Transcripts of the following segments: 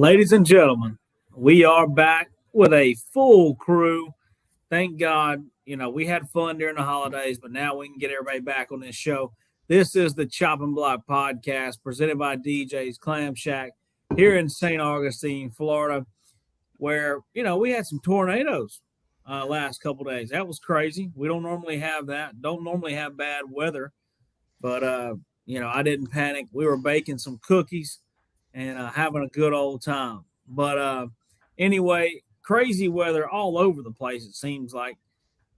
Ladies and gentlemen, we are back with a full crew. Thank God, we had fun during the holidays, but now we can get everybody back on this show. This is the Chop and Block podcast presented by DJ's Clam Shack here in St. Augustine, Florida, where, we had some tornadoes last couple days. That was crazy. We don't normally have that, don't normally have bad weather, but, I didn't panic. We were baking some cookies and having a good old time. But anyway, crazy weather all over the place, it seems like.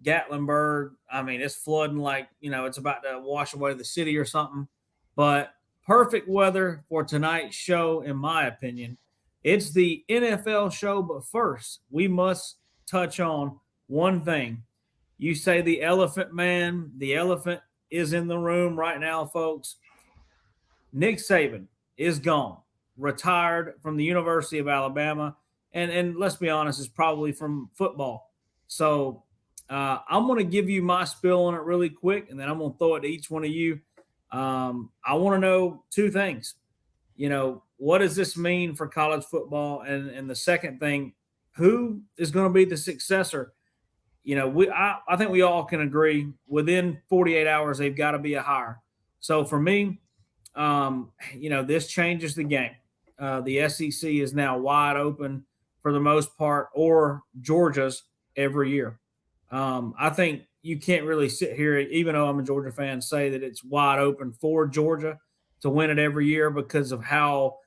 Gatlinburg, I mean, it's flooding like, it's about to wash away the city or something. But perfect weather for tonight's show, in my opinion. It's the NFL show, but first, we must touch on one thing. You say the elephant man, the elephant is in the room right now, folks. Nick Saban is gone, retired from the University of Alabama, and let's be honest, it's probably from football. So I'm going to give you my spill on it really quick, and then I'm going to throw it to each one of you. I want to know two things. What does this mean for college football? And the second thing, who is going to be the successor? I think we all can agree within 48 hours, they've got to be a hire. So for me, this changes the game. The SEC is now wide open for the most part, or Georgia's every year. I think you can't really sit here, even though I'm a Georgia fan, say that it's wide open for Georgia to win it every year because of how,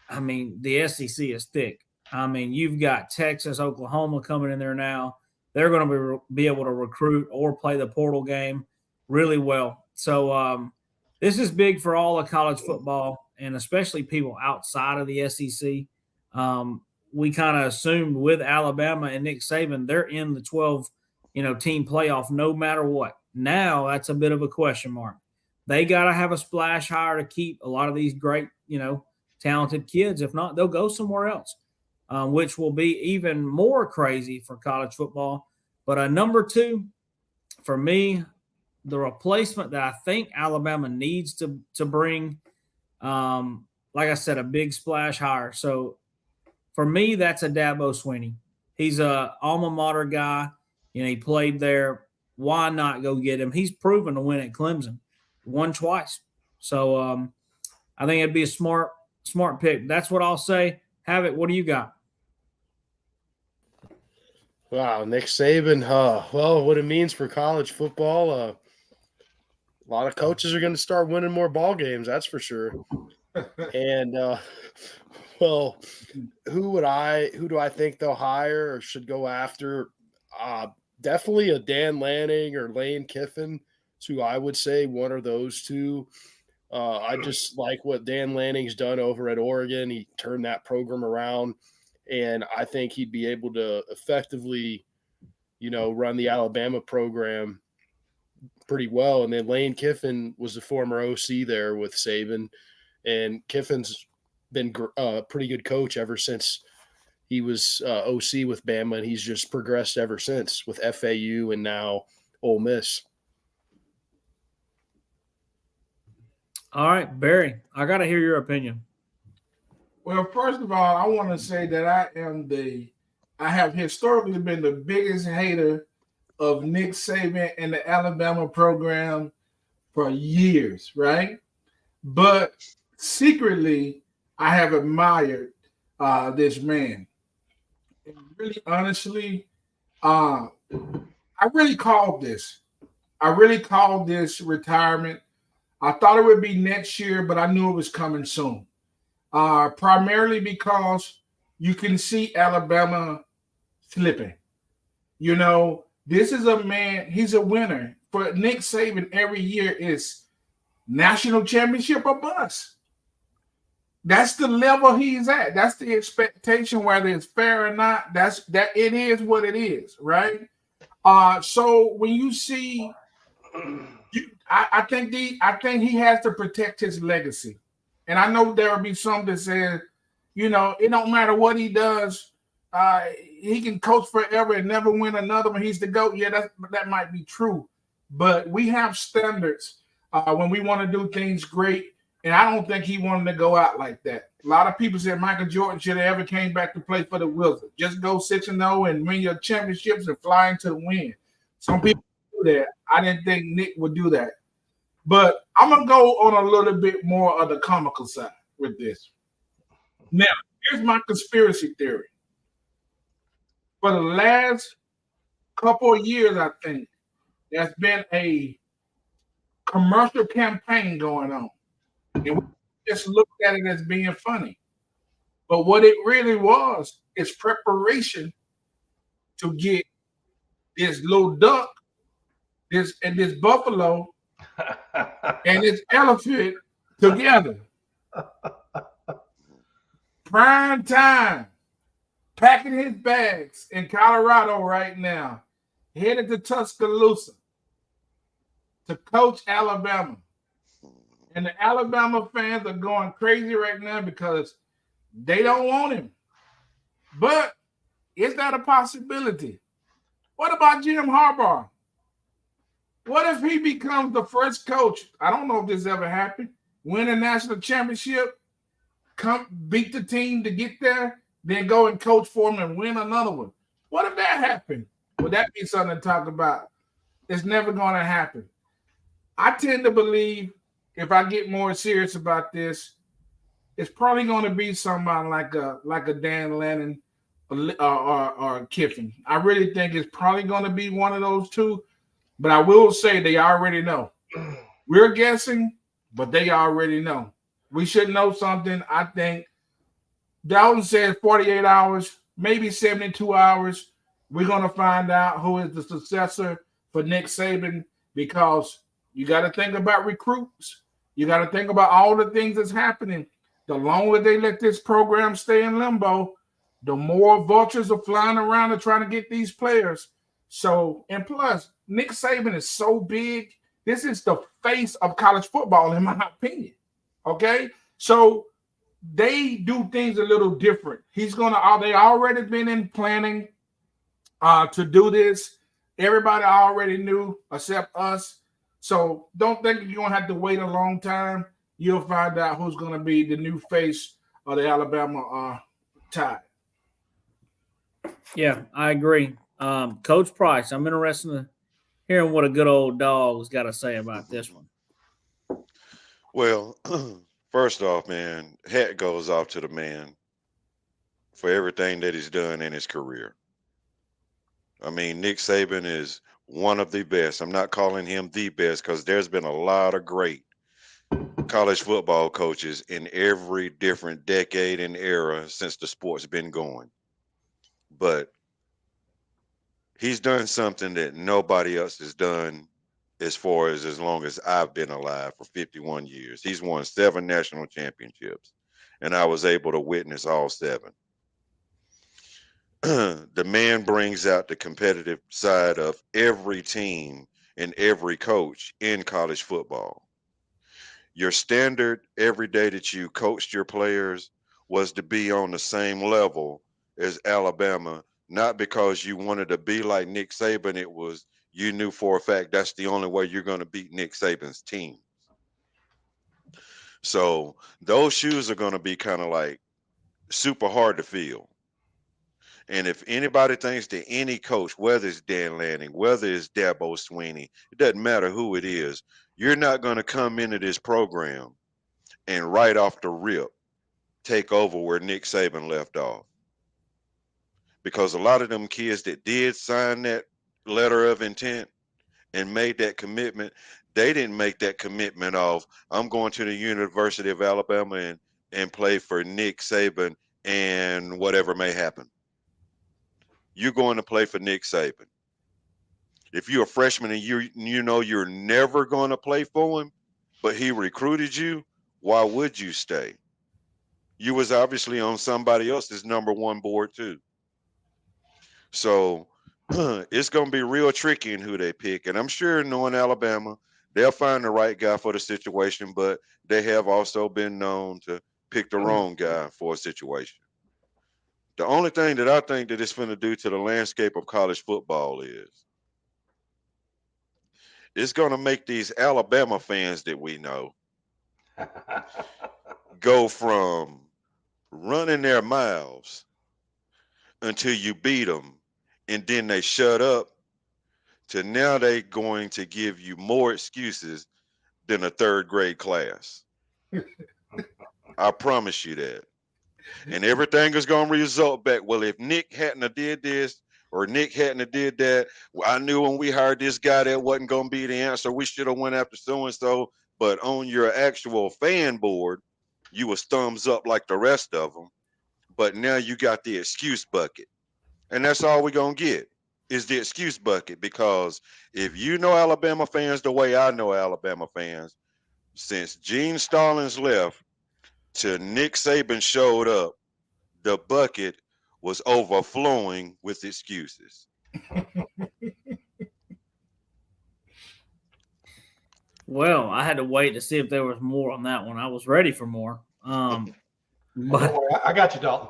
the SEC is thick. You've got Texas, Oklahoma coming in there now. They're going to be able to recruit or play the portal game really well. So this is big for all of college football, and especially people outside of the SEC. We kind of assumed with Alabama and Nick Saban, they're in the 12, team playoff no matter what. Now that's a bit of a question mark. They got to have a splash hire to keep a lot of these great, talented kids. If not, they'll go somewhere else, which will be even more crazy for college football. But number two, for me, the replacement that I think Alabama needs to bring, like I said, a big splash hire. So for me, that's a Dabo Swinney. He's a alma mater guy. He played there. Why not go get him? He's proven to win at Clemson, won twice. So I think it'd be a smart pick. That's what I'll say. Have it. What do you got? Wow, Nick Saban. Well, what it means for college football, a lot of coaches are going to start winning more ball games. That's for sure. And well, who do I think they'll hire or should go after? Definitely a Dan Lanning or Lane Kiffin. It's who I would say, one of those two. I just like what Dan Lanning's done over at Oregon. He turned that program around, and I think he'd be able to effectively, run the Alabama program pretty well. And then Lane Kiffin was the former OC there with Saban, and Kiffin's been a pretty good coach ever since he was OC with Bama, and he's just progressed ever since with FAU and now Ole Miss. All right, Barry, I got to hear your opinion. Well, first of all, I want to say that I have historically been the biggest hater of Nick Saban and the Alabama program for years, right? But secretly, I have admired this man. And really, honestly, I really called this. I really called this retirement. I thought it would be next year, but I knew it was coming soon. Primarily because you can see Alabama slipping. This is a man, he's a winner. For Nick Saban, every year is national championship or bust. That's the level he's at. That's the expectation, whether it's fair or not. That it is what it is, right? So when you see, I think he has to protect his legacy. And I know there will be some that say, it don't matter what he does. He can coach forever and never win another one. He's the GOAT. Yeah, that might be true. But we have standards when we want to do things great. And I don't think he wanted to go out like that. A lot of people said Michael Jordan should have ever came back to play for the Wizards. Just go 6-0 and win your championships and fly into the win. Some people do that. I didn't think Nick would do that. But I'm going to go on a little bit more of the comical side with this. Now, here's my conspiracy theory. For the last couple of years, I think, there's been a commercial campaign going on. And we just looked at it as being funny. But what it really was is preparation to get this little duck, this buffalo, and this elephant together. Prime time. Packing his bags in Colorado right now. Headed to Tuscaloosa to coach Alabama. And the Alabama fans are going crazy right now because they don't want him. But is that a possibility? What about Jim Harbaugh? What if he becomes the first coach? I don't know if this ever happened. Win a national championship, come beat the team to get there, then go and coach for them and win another one. What if that happened? Would that be something to talk about? It's never going to happen. I tend to believe if I get more serious about this, it's probably going to be somebody like a Dan Lannon or Kiffin. I really think it's probably going to be one of those two, but I will say they already know. We're guessing, but they already know. We should know something. I think Dalton said 48 hours, maybe 72 hours. We're going to find out who is the successor for Nick Saban because you got to think about recruits. You got to think about all the things that's happening. The longer they let this program stay in limbo, the more vultures are flying around and trying to get these players. So, and plus, Nick Saban is so big. This is the face of college football, in my opinion. Okay? So, they do things a little different. They already been in planning to do this. Everybody already knew except us. So don't think you're going to have to wait a long time. You'll find out who's going to be the new face of the Alabama Tide. Yeah, I agree. Coach Price, I'm interested in hearing what a good old dog's got to say about this one. Well, first off, man, hat goes off to the man for everything that he's done in his career. I mean, Nick Saban is one of the best. I'm not calling him the best because there's been a lot of great college football coaches in every different decade and era since the sport's been going. But he's done something that nobody else has done as long as I've been alive for 51 years. He's won 7 national championships, and I was able to witness all 7. The man brings out the competitive side of every team and every coach in college football. Your standard every day that you coached your players was to be on the same level as Alabama, not because you wanted to be like Nick Saban. It was you knew for a fact that's the only way you're going to beat Nick Saban's team. So those shoes are going to be kind of like super hard to fill. And if anybody thinks that any coach, whether it's Dan Lanning, whether it's Dabo Swinney, it doesn't matter who it is, you're not going to come into this program and right off the rip take over where Nick Saban left off. Because a lot of them kids that did sign that letter of intent and made that commitment, they didn't make that commitment of, I'm going to the University of Alabama and play for Nick Saban and whatever may happen. You're going to play for Nick Saban. If you're a freshman and you know you're never going to play for him, but he recruited you, why would you stay? You was obviously on somebody else's number 1 board too. So it's going to be real tricky in who they pick. And I'm sure knowing Alabama, they'll find the right guy for the situation, but they have also been known to pick the wrong guy for a situation. The only thing that I think that it's going to do to the landscape of college football is it's going to make these Alabama fans that we know go from running their mouths until you beat them, and then they shut up, to now they going to give you more excuses than a third grade class. I promise you that. And everything is going to result back. Well, if Nick hadn't have did this or Nick hadn't have did that, well, I knew when we hired this guy that wasn't going to be the answer. We should have went after so-and-so. But on your actual fan board, you was thumbs up like the rest of them. But now you got the excuse bucket. And that's all we're going to get is the excuse bucket. Because if you know Alabama fans the way I know Alabama fans, since Gene Stallings left till Nick Saban showed up, the bucket was overflowing with excuses. Well, I had to wait to see if there was more on that one. I was ready for more. But I got you, Dalton.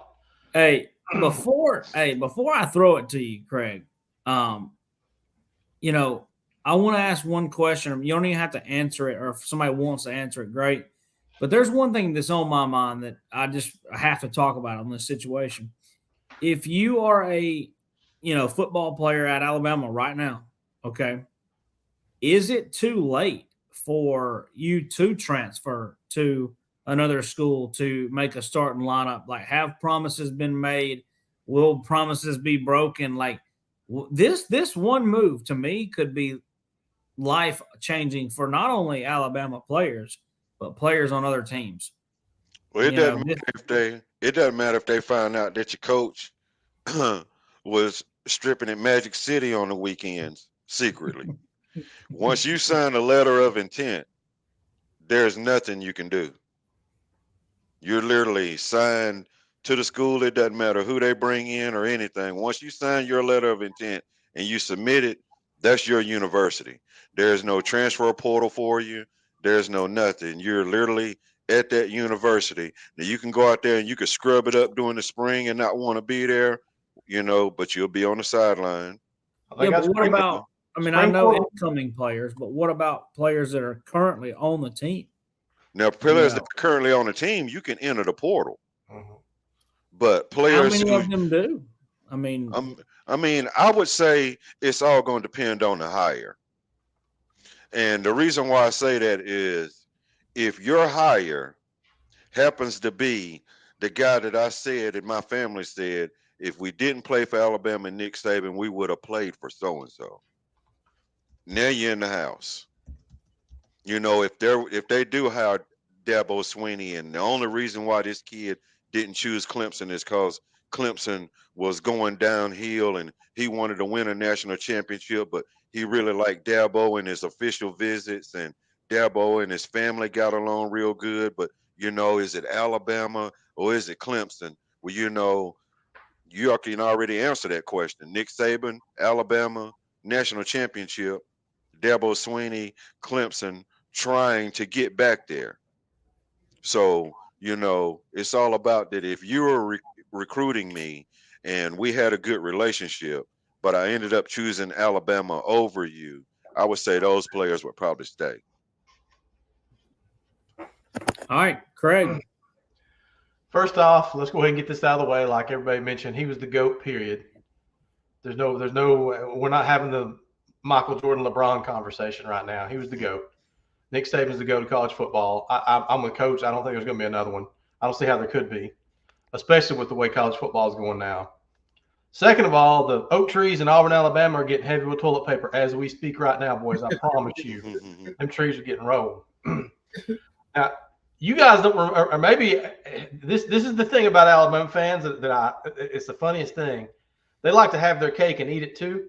Hey, before I throw it to you, Craig, you know, I want to ask one question. You don't even have to answer it, or if somebody wants to answer it, great. But there's one thing that's on my mind that I have to talk about on this situation. If you are a, football player at Alabama right now, okay, is it too late for you to transfer to another school to make a starting lineup? Like, have promises been made? Will promises be broken? Like, this one move to me could be life changing for not only Alabama players but players on other teams. Well, it doesn't matter if they find out that your coach was stripping at Magic City on the weekends secretly. Once you sign a letter of intent, there's nothing you can do. You're literally signed to the school. It doesn't matter who they bring in or anything. Once you sign your letter of intent and you submit it, that's your university. There's no transfer portal for you. There's no nothing. You're literally at that university. Now you can go out there and you can scrub it up during the spring and not want to be there, but you'll be on the sideline. Yeah, but what about, I know incoming players, but what about players that are currently on the team? Now, players that are currently on the team, you can enter the portal. Mm-hmm. But players, how many of them do? I would say it's all going to depend on the hire. And the reason why I say that is if your hire happens to be the guy that I said and my family said, if we didn't play for Alabama and Nick Saban, we would have played for so-and-so. Now you're in the house. If they do hire Dabo Swinney, and the only reason why this kid didn't choose Clemson is because Clemson was going downhill and he wanted to win a national championship, but he really liked Dabo and his official visits, and Dabo and his family got along real good. But, is it Alabama or is it Clemson? Well, you can already answer that question. Nick Saban, Alabama, national championship, Dabo Swinney, Clemson, trying to get back there. So, it's all about that. If you were recruiting me and we had a good relationship, but I ended up choosing Alabama over you, I would say those players would probably stay. All right, Craig. First off, let's go ahead and get this out of the way. Like everybody mentioned, he was the GOAT, period. We're not having the Michael Jordan, LeBron conversation right now. He was the GOAT. Nick Saban's the GOAT of college football. I'm a coach. I don't think there's going to be another one. I don't see how there could be, especially with the way college football is going now. Second of all, the oak trees in Auburn, Alabama are getting heavy with toilet paper as we speak right now, boys. I promise you. Them trees are getting rolled. Now, you guys don't remember, or maybe this is the thing about Alabama fans it's the funniest thing. They like to have their cake and eat it too.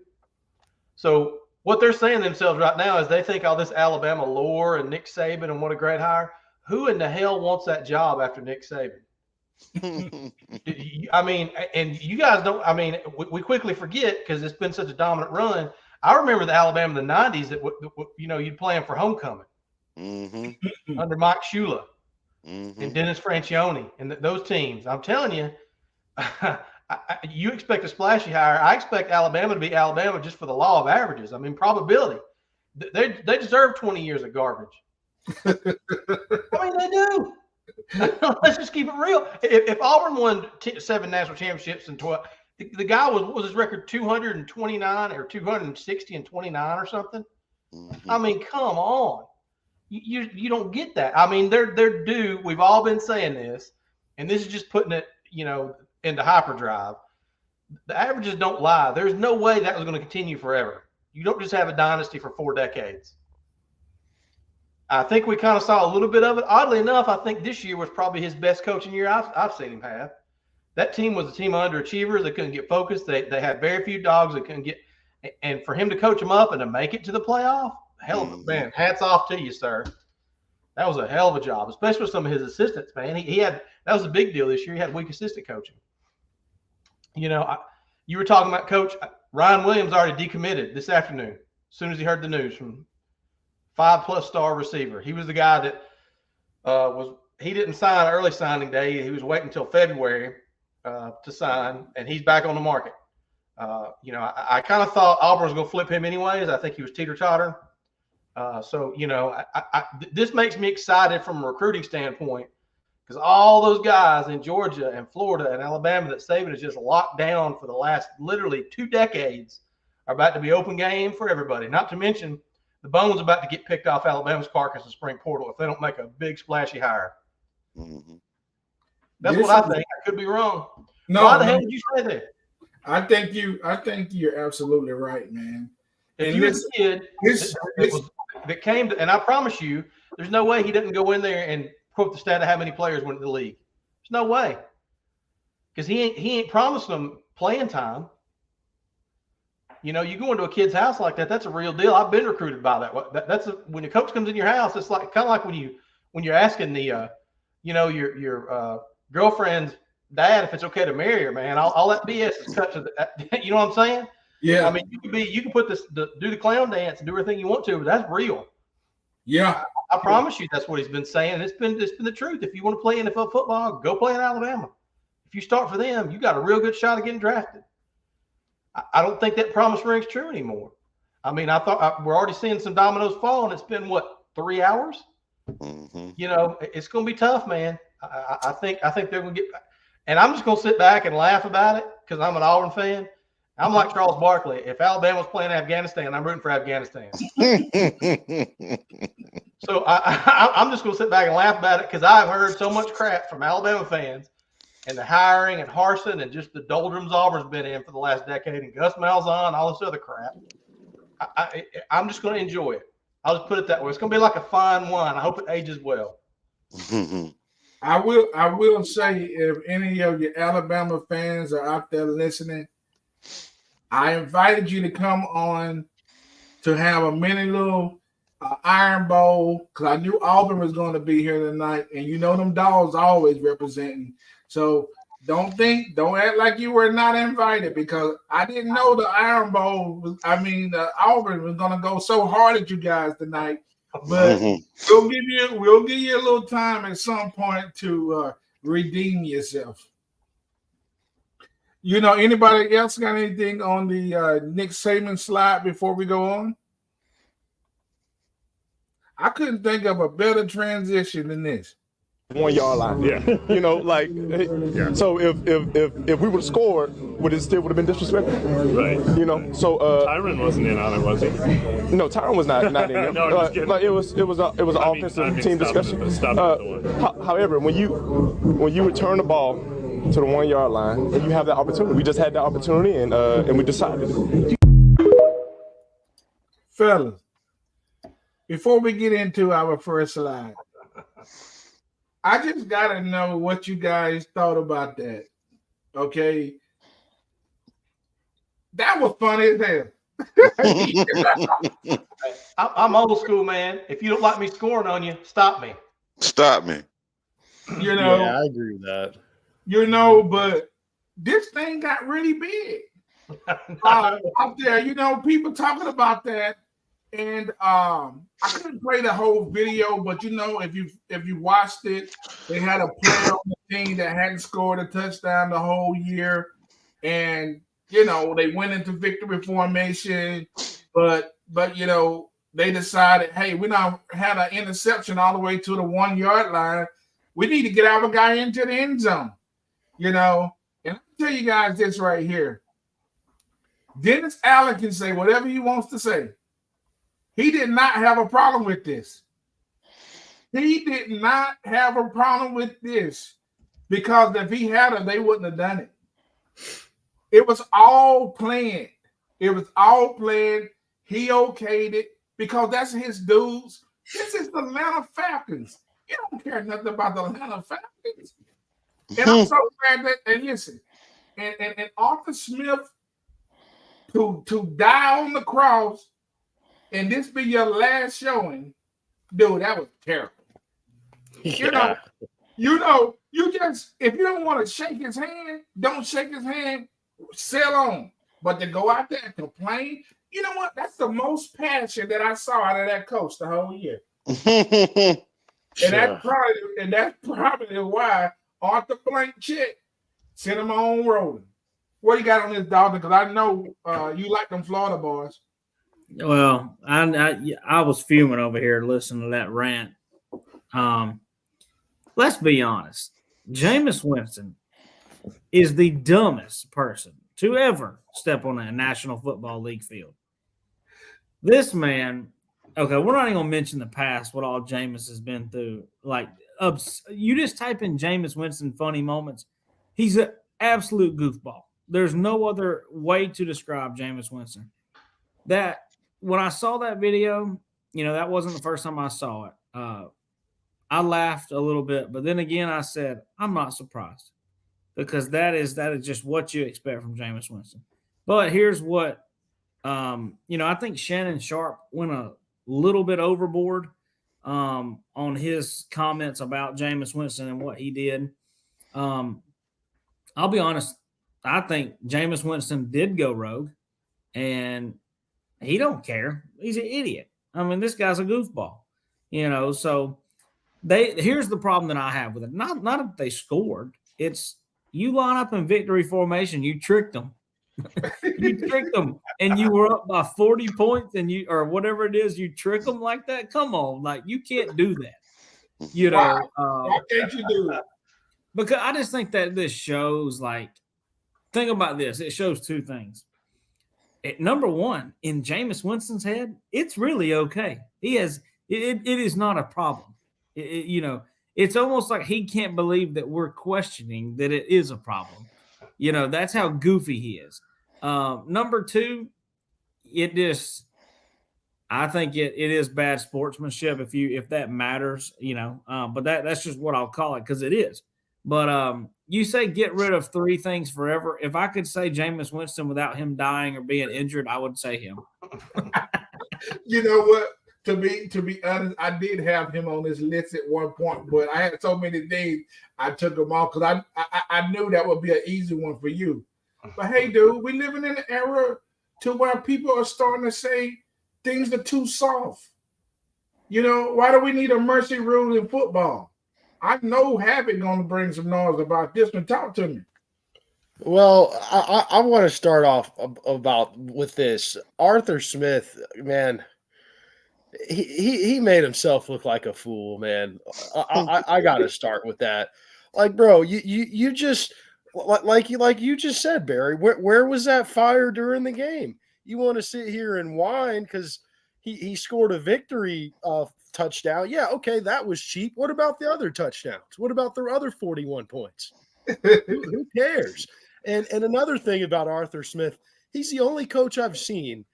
So what they're saying to themselves right now is they think all this Alabama lore and Nick Saban and what a great hire. Who in the hell wants that job after Nick Saban? And you guys don't. We quickly forget because it's been such a dominant run. I remember the Alabama in the '90s that you'd play them for homecoming under Mike Shula and Dennis Franchione and those teams. I'm telling you, you expect a splashy hire. I expect Alabama to be Alabama just for the law of averages. Probability. They deserve 20 years of garbage. I mean, they do. Let's just keep it real. If Auburn won 7 national championships in 12, the guy what was his record 229 or 260 and 29 or something. Mm-hmm. I mean, come on. You don't get that. I mean, they're due. We've all been saying this, and this is just putting it, into hyperdrive. The averages don't lie. There's no way that was going to continue forever. You don't just have a dynasty for 4 decades. I think we kind of saw a little bit of it. Oddly enough, I think this year was probably his best coaching year I've seen him have. That team was a team of underachievers. They couldn't get focused. They had very few dogs that couldn't get. And for him to coach them up and to make it to the playoff, hell of a man. Hats off to you, sir. That was a hell of a job, especially with some of his assistants, man. He had that was a big deal this year. He had weak assistant coaching. You were talking about Coach Ryan Williams already decommitted this afternoon as soon as he heard the news from 5+ star receiver. He was the guy that he didn't sign early signing day. He was waiting until February to sign, and he's back on the market. I kind of thought Auburn was going to flip him anyways. I think he was teeter-tottering. This makes me excited from a recruiting standpoint because all those guys in Georgia and Florida and Alabama that Saban has just locked down for the last literally 2 decades are about to be open game for everybody. Not to mention the bone's about to get picked off Alabama's carcass in spring portal if they don't make a big splashy hire. Mm-hmm. That's what I think. I could be wrong. No, why the hell did you say that? I think you're absolutely right, man. If you was a kid that came to, and I promise you, there's no way he didn't go in there and quote the stat of how many players went to the league. There's no way, because he ain't promised them playing time. You go into a kid's house like that. That's a real deal. I've been recruited by that. That's when a coach comes in your house. It's like kind of like when you're asking the your girlfriend's dad if it's okay to marry her, man. All that BS is cut to the. You know what I'm saying? Yeah. I mean, you can put do the clown dance and do everything you want to, but that's real. Yeah. I promise you, that's what he's been saying. It's been the truth. If you want to play NFL football, go play in Alabama. If you start for them, you got a real good shot of getting drafted. I don't think that promise rings true anymore. I mean, I thought we're already seeing some dominoes fall, and it's been 3 hours. Mm-hmm. It's going to be tough, man. I think they're going to get. And I'm just going to sit back and laugh about it because I'm an Auburn fan. I'm like Charles Barkley. If Alabama's playing Afghanistan, I'm rooting for Afghanistan. So I'm just going to sit back and laugh about it because I've heard so much crap from Alabama fans and the hiring and Harsin and just the doldrums Auburn's been in for the last decade and Gus Malzahn, all this other crap. I'm just going to enjoy it. I'll just put it that way. It's going to be like a fine wine. I hope it ages well. I will say, if any of your Alabama fans are out there listening, I invited you to come on to have a mini little Iron Bowl because I knew Auburn was going to be here tonight, and them dogs always representing. So don't act like you were not invited because I didn't know the Iron Bowl. Auburn was going to go so hard at you guys tonight. But we'll give you a little time at some point to redeem yourself. Anybody else got anything on the Nick Saban slide before we go on? I couldn't think of a better transition than this. 1 yard line. Yeah. Yeah. So if we would have scored, would it still would have been disrespectful? Right. So Tyron wasn't in on it, was he? No, Tyron was not in there. No, I'm just kidding. It was an offensive team discussion. However, when you return the ball to the 1 yard line and you have that opportunity, we just had that opportunity and we decided. Fellas, before we get into our first slide, I just gotta know what you guys thought about that. Okay. That was funny as hell. I'm old school, man. If you don't like me scoring on you, stop me. Stop me. Yeah, I agree with that. But this thing got really big out there. People talking about that. And I couldn't play the whole video, but if you watched it, they had a player on the team that hadn't scored a touchdown the whole year, and they went into victory formation, but they decided, hey, we now had an interception all the way to the 1 yard line. We need to get our guy into the end zone, And I'll tell you guys this right here. Dennis Allen can say whatever he wants to say. He did not have a problem with this. He did not have a problem with this because if he had it, they wouldn't have done it. It was all planned. It was all planned. He okayed it because that's his dudes. This is the Atlanta Falcons. You don't care nothing about the Atlanta Falcons. And I'm so glad that, and listen, and Arthur Smith to die on the cross and this be your last showing, dude, that was terrible. Yeah. You just, if you don't want to shake his hand, don't shake his hand, sell on. But to go out there and complain, you know what? That's the most passion that I saw out of that coach the whole year. And that's probably why Arthur Blank Chick sent him on rolling. What you got on this, dog? Because I know you like them Florida boys. Well, I was fuming over here listening to that rant. Let's be honest. Jameis Winston is the dumbest person to ever step on a National Football League field. This man, okay, we're not even going to mention the past, what all Jameis has been through. Like, you just type in Jameis Winston funny moments. He's an absolute goofball. There's no other way to describe Jameis Winston. That when I saw that video, that wasn't the first time I saw it. I laughed a little bit, but then again, I said, I'm not surprised because that is just what you expect from Jameis Winston. But here's what, I think Shannon Sharp went a little bit overboard on his comments about Jameis Winston and what he did. I'll be honest. I think Jameis Winston did go rogue, and he don't care. He's an idiot. I mean, this guy's a goofball, so here's the problem that I have with it. Not if they scored. It's you line up in victory formation. You tricked them. You tricked them, and you were up by 40 points, or whatever it is. You trick them like that. Come on, like you can't do that. Why can't you do that? Because I just think that this shows think about this. It shows two things. Number one, in Jameis Winston's head, it's really okay. It is not a problem. It's almost like he can't believe that we're questioning that it is a problem. That's how goofy he is. Number two, I think it is bad sportsmanship if that matters, but that's just what I'll call it because it is. But you say get rid of three things forever. If I could say Jameis Winston without him dying or being injured, I would say him. You know what? To be honest, I did have him on this list at one point, but I had so many days I took him off because I knew that would be an easy one for you. But hey, dude, we're living in an era to where people are starting to say things are too soft. Why do we need a mercy rule in football? I know Habit going to bring some noise about this one. Talk to me. Well, I want to start off with this. Arthur Smith, man, he made himself look like a fool, man. I got to start with that. Like, bro, you just like you just said, Barry. Where was that fire during the game? You want to sit here and whine because he scored a victory touchdown. Yeah, okay, that was cheap. What about the other touchdowns? What about the other 41 points? Who cares? And another thing about Arthur Smith, he's the only coach I've seen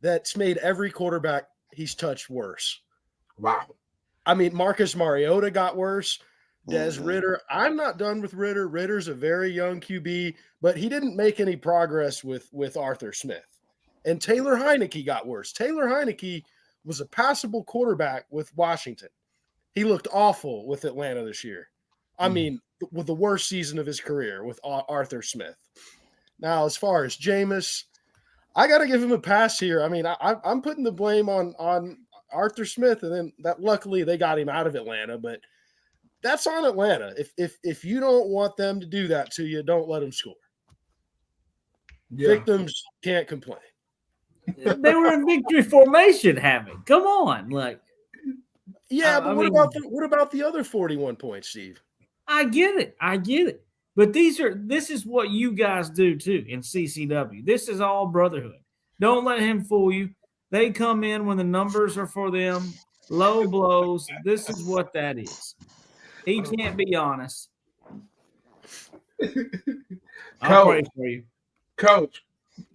that's made every quarterback he's touched worse. Wow. I mean, Marcus Mariota got worse. Des Ridder, I'm not done with Ridder. Ridder's a very young QB, but he didn't make any progress with Arthur Smith. And Taylor Heineke got worse. Taylor Heineke was a passable quarterback with Washington. He looked awful with Atlanta this year. I mean, with the worst season of his career with Arthur Smith. Now, as far as Jameis, I got to give him a pass here. I mean, I'm putting the blame on Arthur Smith, and then that luckily they got him out of Atlanta, but that's on Atlanta. If you don't want them to do that to you, don't let them score. Yeah. Victims can't complain. They were in victory formation having. Come on. Like, Yeah, but I what mean, about the other 41 points, Steve? I get it. But this is what you guys do too in CCW. This is all brotherhood. Don't let him fool you. They come in when the numbers are for them, low blows. This is what that is. He can't be honest. I'll pray for you. Coach,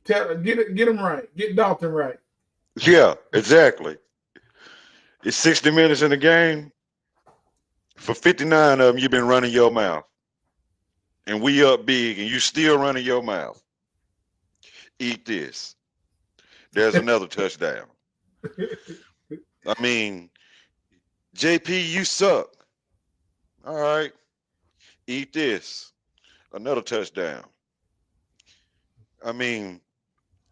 get him right. Get Dalton right. Yeah, exactly. It's 60 minutes in the game. For 59 of them, you've been running your mouth. And we up big, and you still running your mouth. Eat this. There's another touchdown. I mean, JP, you suck. All right. Eat this. Another touchdown. I mean,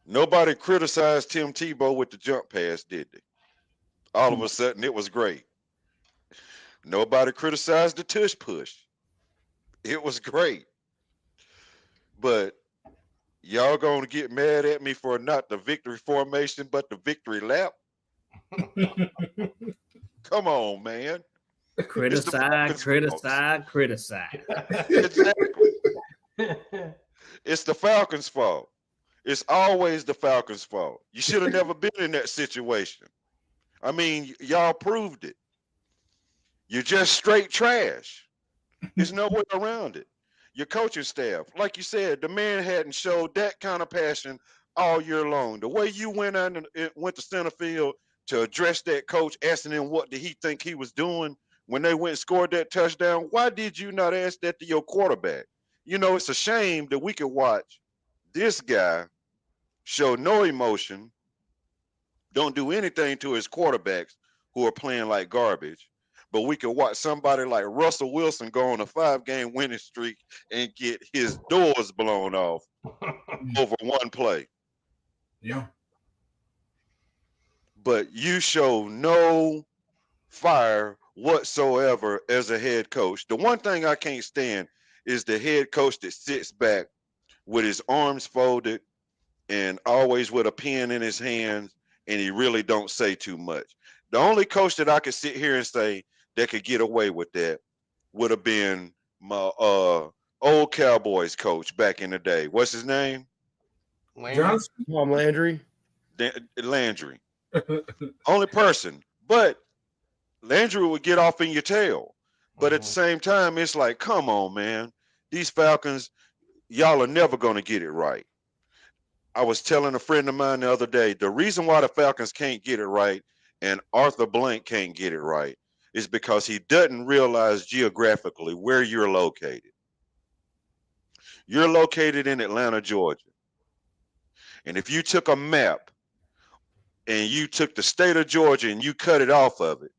nobody criticized Tim Tebow with the jump pass, did they? All of a sudden, it was great. Nobody criticized the tush push. It was great. But y'all going to get mad at me for not the victory formation, but the victory lap? Come on, man. Criticize. Exactly. It's the Falcons' fault. It's always the Falcons' fault. You should have never been in that situation. I mean, y'all proved it. You're just straight trash. There's no way around it. Your coaching staff, like you said, the man hadn't showed that kind of passion all year long. The way you went to center field to address that coach, asking him what did he think he was doing when they went and scored that touchdown. Why did you not ask that to your quarterback? You know, it's a shame that we could watch this guy show no emotion, don't do anything to his quarterbacks who are playing like garbage. But we could watch somebody like Russell Wilson go on a 5-game winning streak and get his doors blown off over one play. Yeah. But you show no fire whatsoever as a head coach. The one thing I can't stand is the head coach that sits back with his arms folded and always with a pen in his hands, and he really don't say too much. The only coach that I could sit here and say that could get away with that would have been my old Cowboys coach back in the day. What's his name? Johnson? Tom Landry. Landry. Only person. But Landry would get off in your tail. But at the same time, it's like, come on, man. These Falcons, y'all are never going to get it right. I was telling a friend of mine the other day, the reason why the Falcons can't get it right and Arthur Blank can't get it right is because he doesn't realize geographically where you're located. You're located in Atlanta, Georgia. And if you took a map and you took the state of Georgia and you cut it off of it,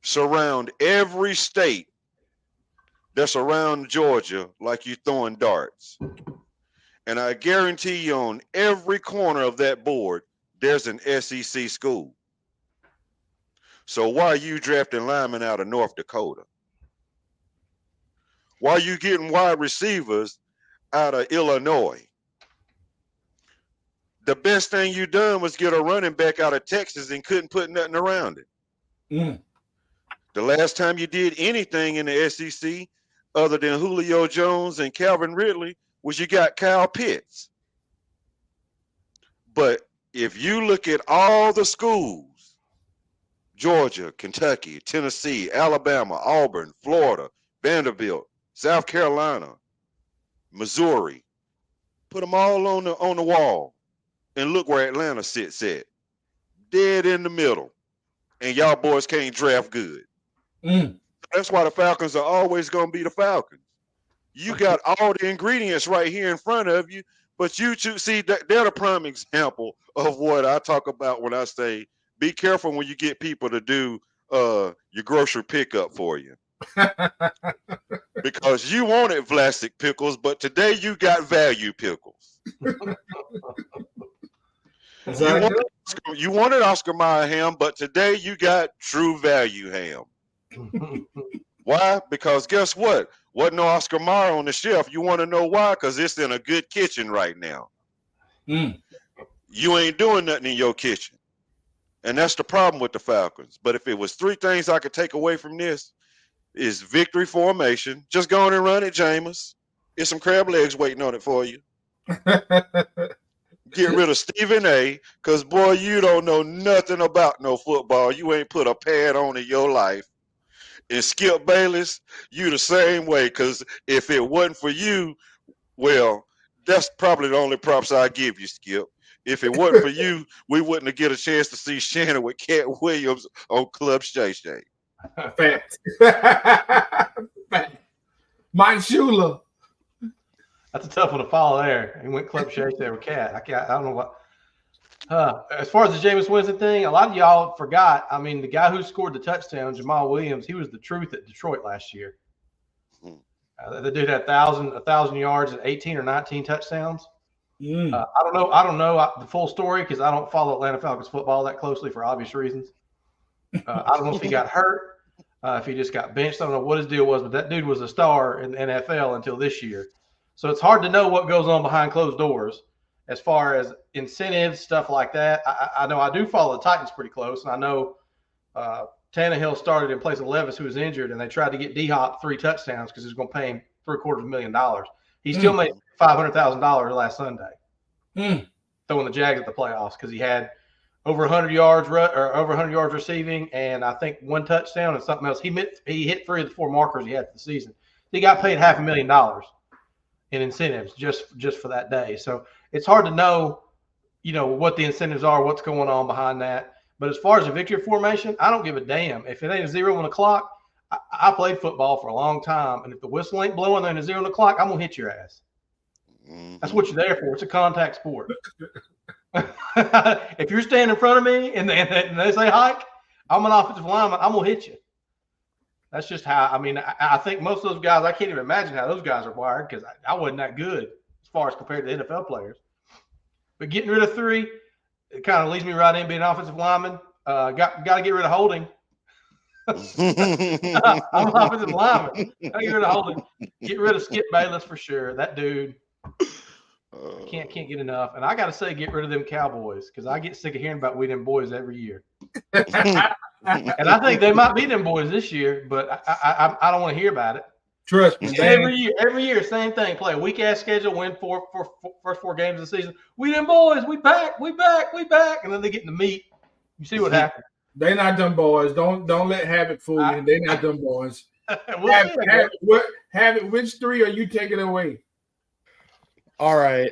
surround every state that's around Georgia like you're throwing darts. And I guarantee you on every corner of that board, there's an SEC school. So why are you drafting linemen out of North Dakota? Why are you getting wide receivers out of Illinois? The best thing you done was get a running back out of Texas and couldn't put nothing around it. Mm. The last time you did anything in the SEC other than Julio Jones and Calvin Ridley was you got Kyle Pitts. But if you look at all the schools, Georgia, Kentucky, Tennessee, Alabama, Auburn, Florida, Vanderbilt, South Carolina, Missouri, put them all on the wall and look where Atlanta sits at. Dead in the middle. And y'all boys can't draft good. Mm. That's why the Falcons are always going to be the Falcons. You got all the ingredients right here in front of you, but you two, see, they're the prime example of what I talk about when I say, be careful when you get people to do your grocery pickup for you. Because you wanted Vlasic pickles, but today you got value pickles. You wanted Oscar Mayer ham, but today you got true value ham. Why? Because guess what? Wasn't no Oscar Mayer on the shelf. You want to know why? Because it's in a good kitchen right now. Mm. you ain't doing nothing in your kitchen. And that's the problem with the Falcons. But if it was 3 things I could take away from this, is victory formation. Just go on and run it, Jameis. There's some crab legs waiting on it for you. Get rid of Stephen A, because, boy, you don't know nothing about no football. You ain't put a pad on in your life. And Skip Bayless, you the same way, because if it wasn't for you, well, that's probably the only props I give you, Skip. If it wasn't for you, we wouldn't have get a chance to see Shannon with Cat Williams on Club Shay Shay. Fact. Mike Shula. That's a tough one to follow there. He went Club Shay Shay with Cat. I don't know what. As far as the Jameis Winston thing, a lot of y'all forgot. I mean, the guy who scored the touchdown, Jamal Williams, he was the truth at Detroit last year. The dude had 1,000 yards and 18 or 19 touchdowns. I don't know the full story because I don't follow Atlanta Falcons football that closely for obvious reasons. I don't know if he got hurt, if he just got benched. I don't know what his deal was, but that dude was a star in the NFL until this year. So it's hard to know what goes on behind closed doors as far as incentives, stuff like that. I know I do follow the Titans pretty close, and I know Tannehill started in place of Levis, who was injured, and they tried to get D-Hop 3 touchdowns because he was going to pay him $750,000. He still made $500,000 last Sunday, throwing the Jags at the playoffs because he had over 100 yards receiving, and I think 1 touchdown and something else. He hit 3 of the 4 markers he had for the season. He got paid $500,000 in incentives just for that day. So it's hard to know, what the incentives are, what's going on behind that. But as far as a victory formation, I don't give a damn. If it ain't a 0 on the clock, I played football for a long time, and if the whistle ain't blowing and a 0 on the clock, I'm gonna hit your ass. That's what you're there for. It's a contact sport. If you're standing in front of me and they say hike, I'm an offensive lineman. I'm gonna hit you. That's just how. I mean, I think most of those guys. I can't even imagine how those guys are wired because I wasn't that good as far as compared to NFL players. But getting rid of 3, it kind of leads me right in being an offensive lineman. Got to get rid of holding. I'm an offensive lineman. Got to get rid of holding. Get rid of Skip Bayless for sure. That dude can't get enough. And I got to say, get rid of them Cowboys because I get sick of hearing about we them boys every year. And I think they might be them boys this year, but I don't want to hear about it. Trust me. Every year, same thing. Play a weak ass schedule, win first 4 games of the season. We them boys, we back, and then they get in the meat. You see what happened? They not them boys. Don't let Havoc fool you. They not them boys. Havoc, which 3 are you taking away? All right.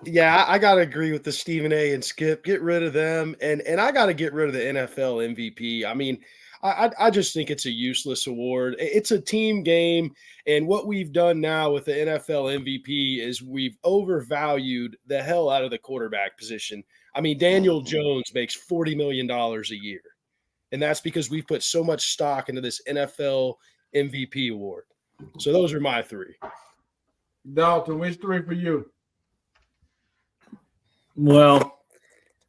Yeah, I gotta agree with the Stephen A and Skip. Get rid of them, and I gotta get rid of the NFL MVP. I mean, I just think it's a useless award. It's a team game, and what we've done now with the NFL MVP is we've overvalued the hell out of the quarterback position. I mean, Daniel Jones makes $40 million a year, and that's because we've put so much stock into this NFL MVP award. So those are my 3. Dalton, which 3 for you? Well,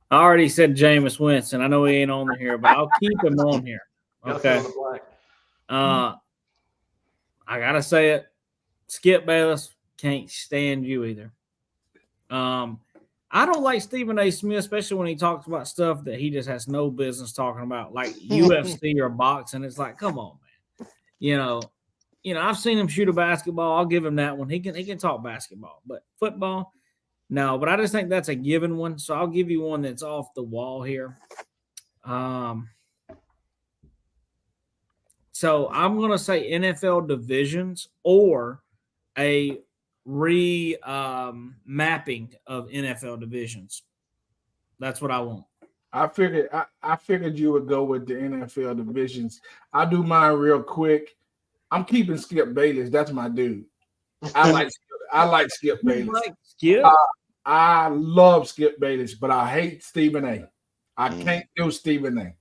I already said Jameis Winston. I know he ain't on here, but I'll keep him on here. Okay. I gotta say it. Skip Bayless, can't stand you either. I don't like Stephen A. Smith, especially when he talks about stuff that he just has no business talking about, like UFC or boxing. It's like, come on, man. I've seen him shoot a basketball. I'll give him that one. He can talk basketball, but football, no. But I just think that's a given one. So I'll give you one that's off the wall here. So I'm going to say NFL divisions or a mapping of NFL divisions. That's what I want. I figured you would go with the NFL divisions. I'll do mine real quick. I'm keeping Skip Bayless. That's my dude. I like Skip Bayless. Like Skip? I love Skip Bayless, but I hate Stephen A. I can't do Stephen A.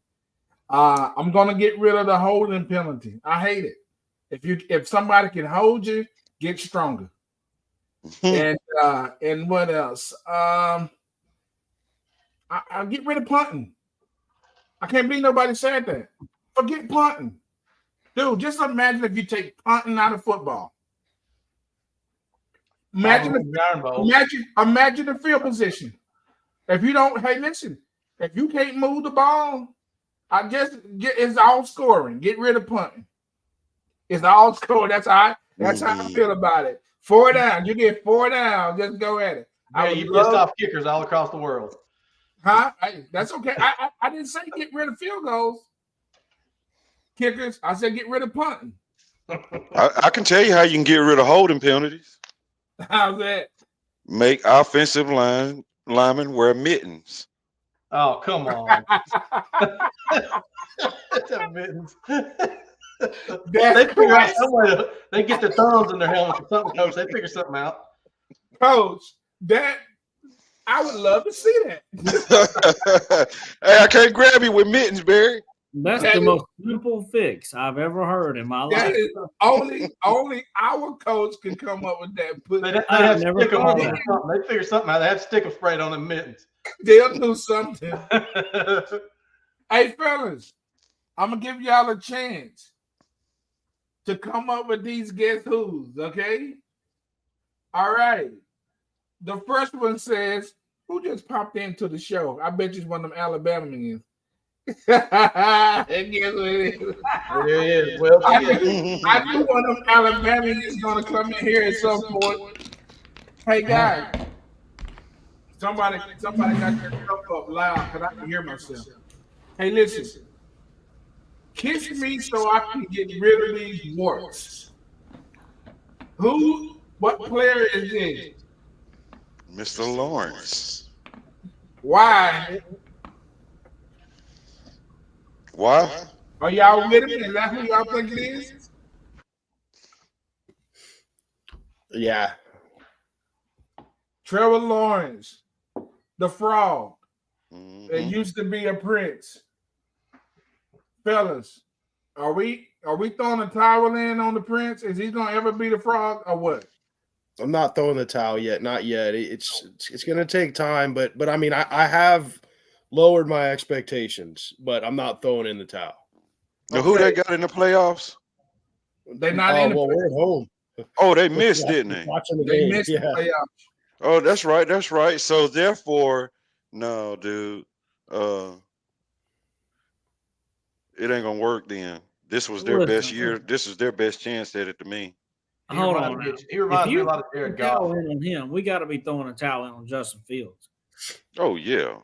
I'm gonna get rid of the holding penalty. I hate it. If somebody can hold you, get stronger. And what else? I'll get rid of punting. I can't believe nobody said that. Forget punting. Dude, just imagine if you take punting out of football. Imagine the field position. If you don't, hey, listen, if you can't move the ball, it's all scoring. Get rid of punting. It's all scoring. That's how I feel about it. 4 down. You get 4 down. Just go at it. Yeah, you pissed off kickers all across the world. Huh? That's okay. I didn't say get rid of field goals. Kickers. I said get rid of punting. I can tell you how you can get rid of holding penalties. How's that? Make offensive linemen wear mittens. Oh, come on. Mittens. They get their thumbs in their helmets or something, Coach. They figure something out. Coach, I would love to see that. Hey, I can't grab you with mittens, Barry. That's the most simple fix I've ever heard in my life. Only our coach can come up with that. They have stick on them or something. They figure something out. They have sticker sprayed on them mittens. They'll do something. Hey, fellas, I'm going to give y'all a chance to come up with these guess who's, okay? All right. The first one says, who just popped into the show? I bet you it's one of them Alabamians. And guess what it is? There it is. Well, I knew one of them Alabamians is going to come in here at some point. Hey, guys. Somebody got their stuff up loud because I can hear myself. Hey, listen. Kiss me so I can get rid of these warts. What player is this? Mr. Lawrence. Why? Why? Are y'all with me? Is that who y'all think it is? Yeah. Trevor Lawrence, the frog. Mm-hmm. It used to be a prince. Fellas, are we throwing a towel in on the prince? Is he gonna ever be the frog or what? I'm not throwing the towel yet. Not yet. It's going to take time, but I mean, I have lowered my expectations, but I'm not throwing in the towel. Now, who they got in the playoffs? They're not in the well, we're at home. Oh, they missed, didn't they? Watching the They game. missed the playoffs. Oh, that's right. That's right. So therefore, no, dude, it ain't gonna work then. This was their best year. This is their best chance at it to me. Hold on. He reminds me a lot of Jared Goff. On him, we got to be throwing a towel in on Justin Fields. Oh yeah.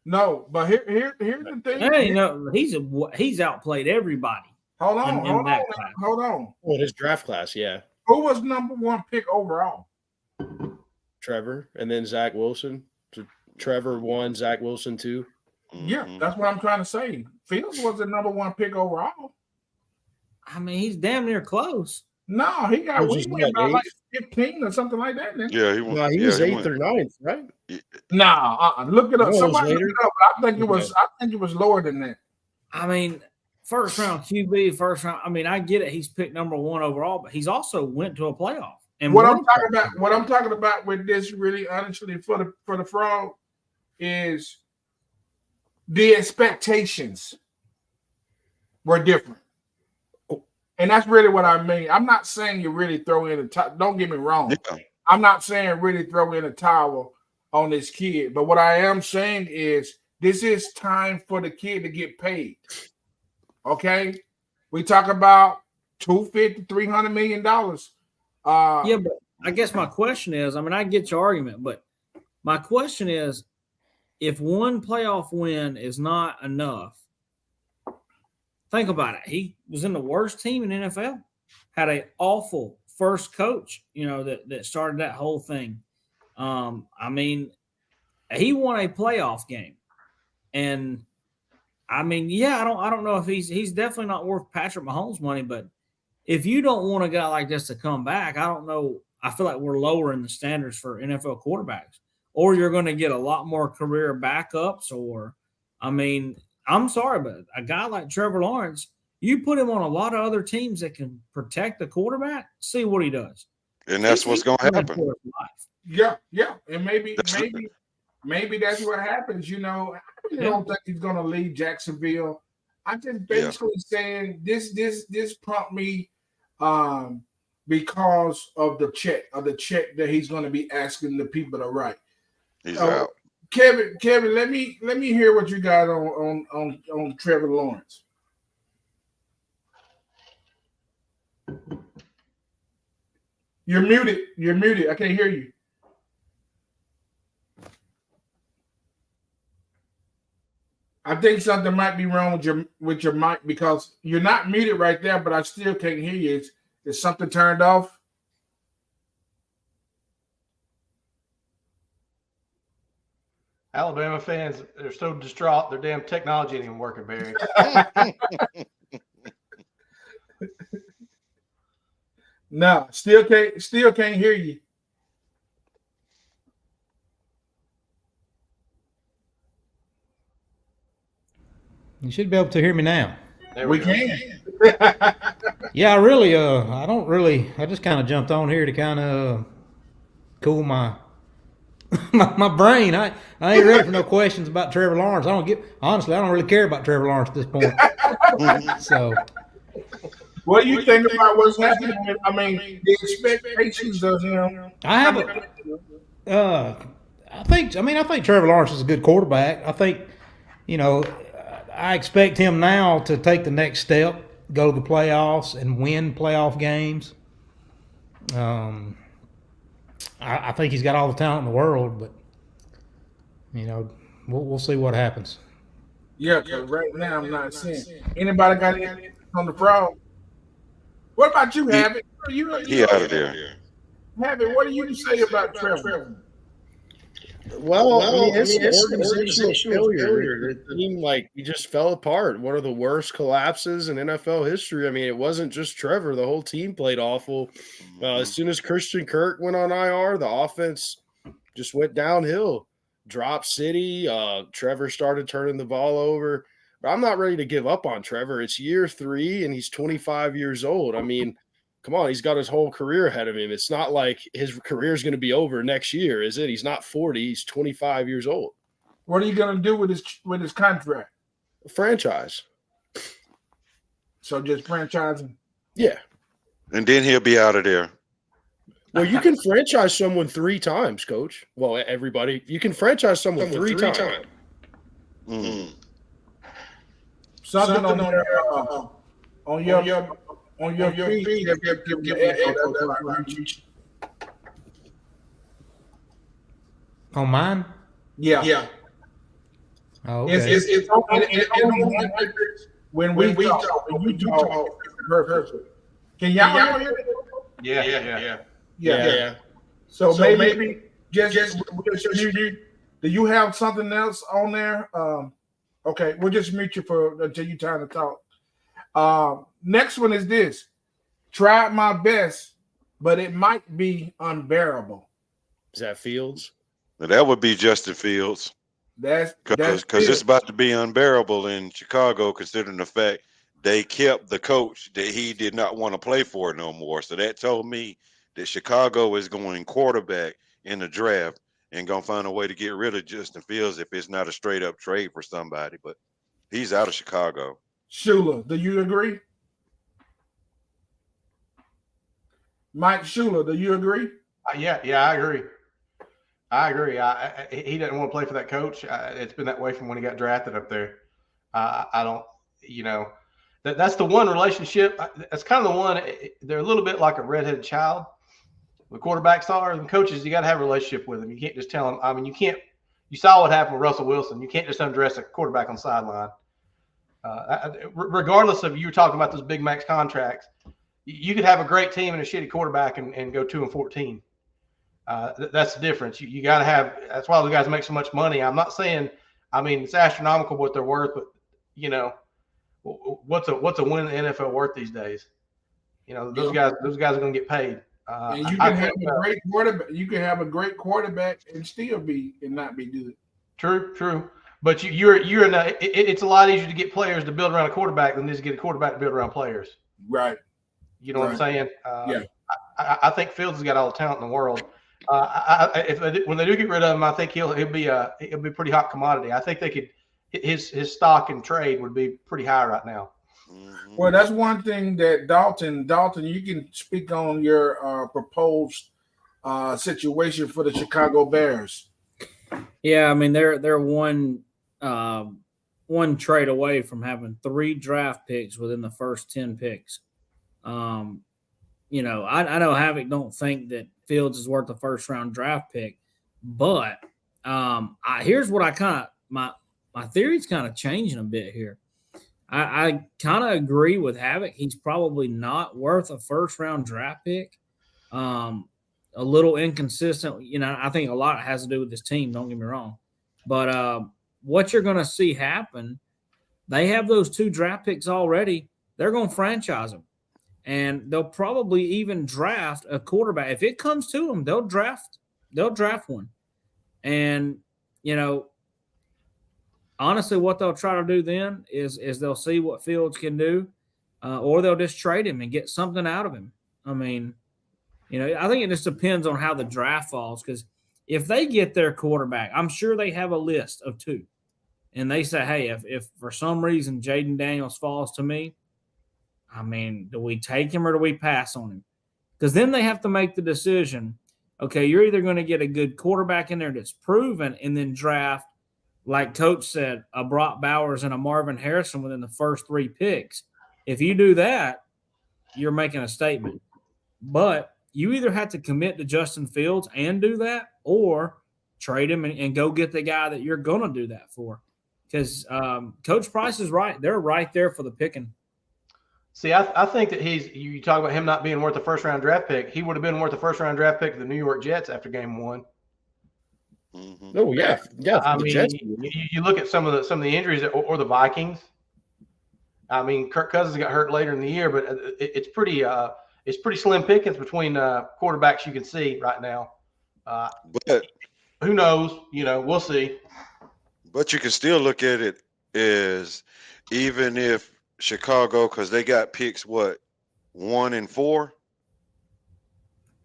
No, but here's the thing. Hey, no, he's outplayed everybody. Hold on. Well, his draft class, yeah. Who was number 1 pick overall? Trevor, and then Zach Wilson. So Trevor 1, Zach Wilson 2. Yeah, that's what I'm trying to say. Fields was the number 1 pick overall. I mean, he's damn near close. No, he got about like 15 or something like that. Yeah, he won. He was 8th or 9th, right? Nah, look it up. No, Somebody look it up. I think it was lower than that. I mean, first round QB, first round. I mean, I get it. He's picked number 1 overall, but he's also went to a playoff. And what I'm talking about with this, really honestly, for the frog, is the expectations were different. And that's really what I mean. I'm not saying you really throw in a towel. Don't get me wrong. Yeah. I'm not saying really throw in a towel on this kid. But what I am saying is this is time for the kid to get paid. Okay? We talk about $250, $300 million. Yeah, but I guess my question is, I mean, I get your argument, but my question is, if one playoff win is not enough, think about it. He was in the worst team in NFL, had an awful first coach, that started that whole thing. I mean, he won a playoff game. And I mean, yeah, I don't know if he's definitely not worth Patrick Mahomes' money, but if you don't want a guy like this to come back, I don't know. I feel like we're lowering the standards for NFL quarterbacks, or you're going to get a lot more career backups, or, I mean, I'm sorry, but a guy like Trevor Lawrence, you put him on a lot of other teams that can protect the quarterback, see what he does. And that's what's going to happen. Yeah. And maybe that's what happens. I really don't think he's going to leave Jacksonville. I'm just basically saying this prompted me because of the check that he's going to be asking the people to write. He's out. Kevin, let me hear what you got on Trevor Lawrence. You're muted. I can't hear you. I think something might be wrong with your mic because you're not muted right there, but I still can't hear you. Is something turned off? Alabama fans, they're so distraught. Their damn technology ain't even working, Barry. No, still can't hear you. You should be able to hear me now. We can. Yeah, I just kind of jumped on here to kind of cool my my brain. I ain't ready for no questions about Trevor Lawrence. I don't really care about Trevor Lawrence at this point. So, what do you think about what's happening? I mean, the expectations of him. I think Trevor Lawrence is a good quarterback. I think, I expect him now to take the next step, go to the playoffs and win playoff games. I think he's got all the talent in the world, but we'll see what happens. Yeah, because right now I'm not seeing anybody got anything on the frog. What about you, Habit? He out of there. Habit, what do you say about Trevor? Well, I mean, it's organizational failure. The team, he just fell apart. One of the worst collapses in NFL history. I mean, it wasn't just Trevor. The whole team played awful. As soon as Christian Kirk went on IR, the offense just went downhill. Drop City. Trevor started turning the ball over. But I'm not ready to give up on Trevor. It's year 3, and he's 25 years old. I mean, come on, he's got his whole career ahead of him. It's not like his career is going to be over next year, is it? He's not 40. He's 25 years old. What are you going to do with his contract? Franchise. So just franchising? Yeah. And then he'll be out of there. Well, you can franchise someone 3 times, Coach. Well, everybody. You can franchise someone 3 times. Mm-hmm. Something on your feed. On mine? Yeah. Oh, okay. It's when we talk, when you talk, perfect. Can y'all hear it? Yeah. So maybe just do you have something else on there? Okay, we'll just mute you until you time to talk. Next one is this. Tried my best, but it might be unbearable. Is that Fields? Now, that would be Justin Fields. That's because it's about to be unbearable in Chicago, considering the fact they kept the coach that he did not want to play for no more. So that told me that Chicago is going quarterback in the draft and going to find a way to get rid of Justin Fields if it's not a straight up trade for somebody. But he's out of Chicago. Shula, do you agree? Mike Shula, do you agree? Yeah, I agree. He doesn't want to play for that coach. It's been that way from when he got drafted up there. I don't, that's the one relationship. That's kind of the one. They're a little bit like a redheaded child. The quarterbacks are, and coaches, you got to have a relationship with them. You can't just tell them. I mean, you can't. You saw what happened with Russell Wilson. You can't just undress a quarterback on the sideline. Regardless of you were talking about those big max contracts, you could have a great team and a shitty quarterback and go 2-14. That's the difference. You got to have. That's why the guys make so much money. I'm not saying. I mean, it's astronomical what they're worth, but what's a win in the NFL worth these days? Those guys are going to get paid. And you can have a great quarterback. You can have a great quarterback and still not be good. True. But you're in it's a lot easier to get players to build around a quarterback than it is to get a quarterback to build around players. Right. You know what I'm saying? Yeah. I think Fields has got all the talent in the world. When they do get rid of him, I think he'll be a pretty hot commodity. I think they could his stock and trade would be pretty high right now. Well, that's one thing that Dalton, you can speak on your proposed situation for the Chicago Bears. Yeah, I mean they're one trade away from having 3 draft picks within the first 10 picks. Um, I know Havoc don't think that Fields is worth a first round draft pick, but here's what I kind of my theory's kind of changing a bit here. I kind of agree with Havoc. He's probably not worth a first round draft pick. A little inconsistent. I think a lot has to do with his team. Don't get me wrong, but what you're going to see happen, they have those 2 draft picks already. They're going to franchise them, and they'll probably even draft a quarterback if it comes to them. They'll draft one, and honestly, what they'll try to do then is they'll see what Fields can do, or they'll just trade him and get something out of him. I mean, I think it just depends on how the draft falls, because if they get their quarterback, I'm sure they have a list of 2, and they say, hey, if for some reason Jaden Daniels falls to me, I mean, do we take him or do we pass on him? Because then they have to make the decision. Okay, you're either going to get a good quarterback in there that's proven and then draft, like Coach said, a Brock Bowers and a Marvin Harrison within the first 3 picks. If you do that, you're making a statement. But you either have to commit to Justin Fields and do that, or trade him and go get the guy that you're going to do that for. Because Coach Price is right. They're right there for the picking. See, I think that you talk about him not being worth a first-round draft pick. He would have been worth a first-round draft pick of the New York Jets after game 1. Mm-hmm. Oh yeah. I mean, you look at some of the injuries or the Vikings. I mean, Kirk Cousins got hurt later in the year, but it's pretty slim pickings between quarterbacks you can see right now. But who knows? We'll see. But you can still look at it as, even if Chicago, because they got picks 1 and 4.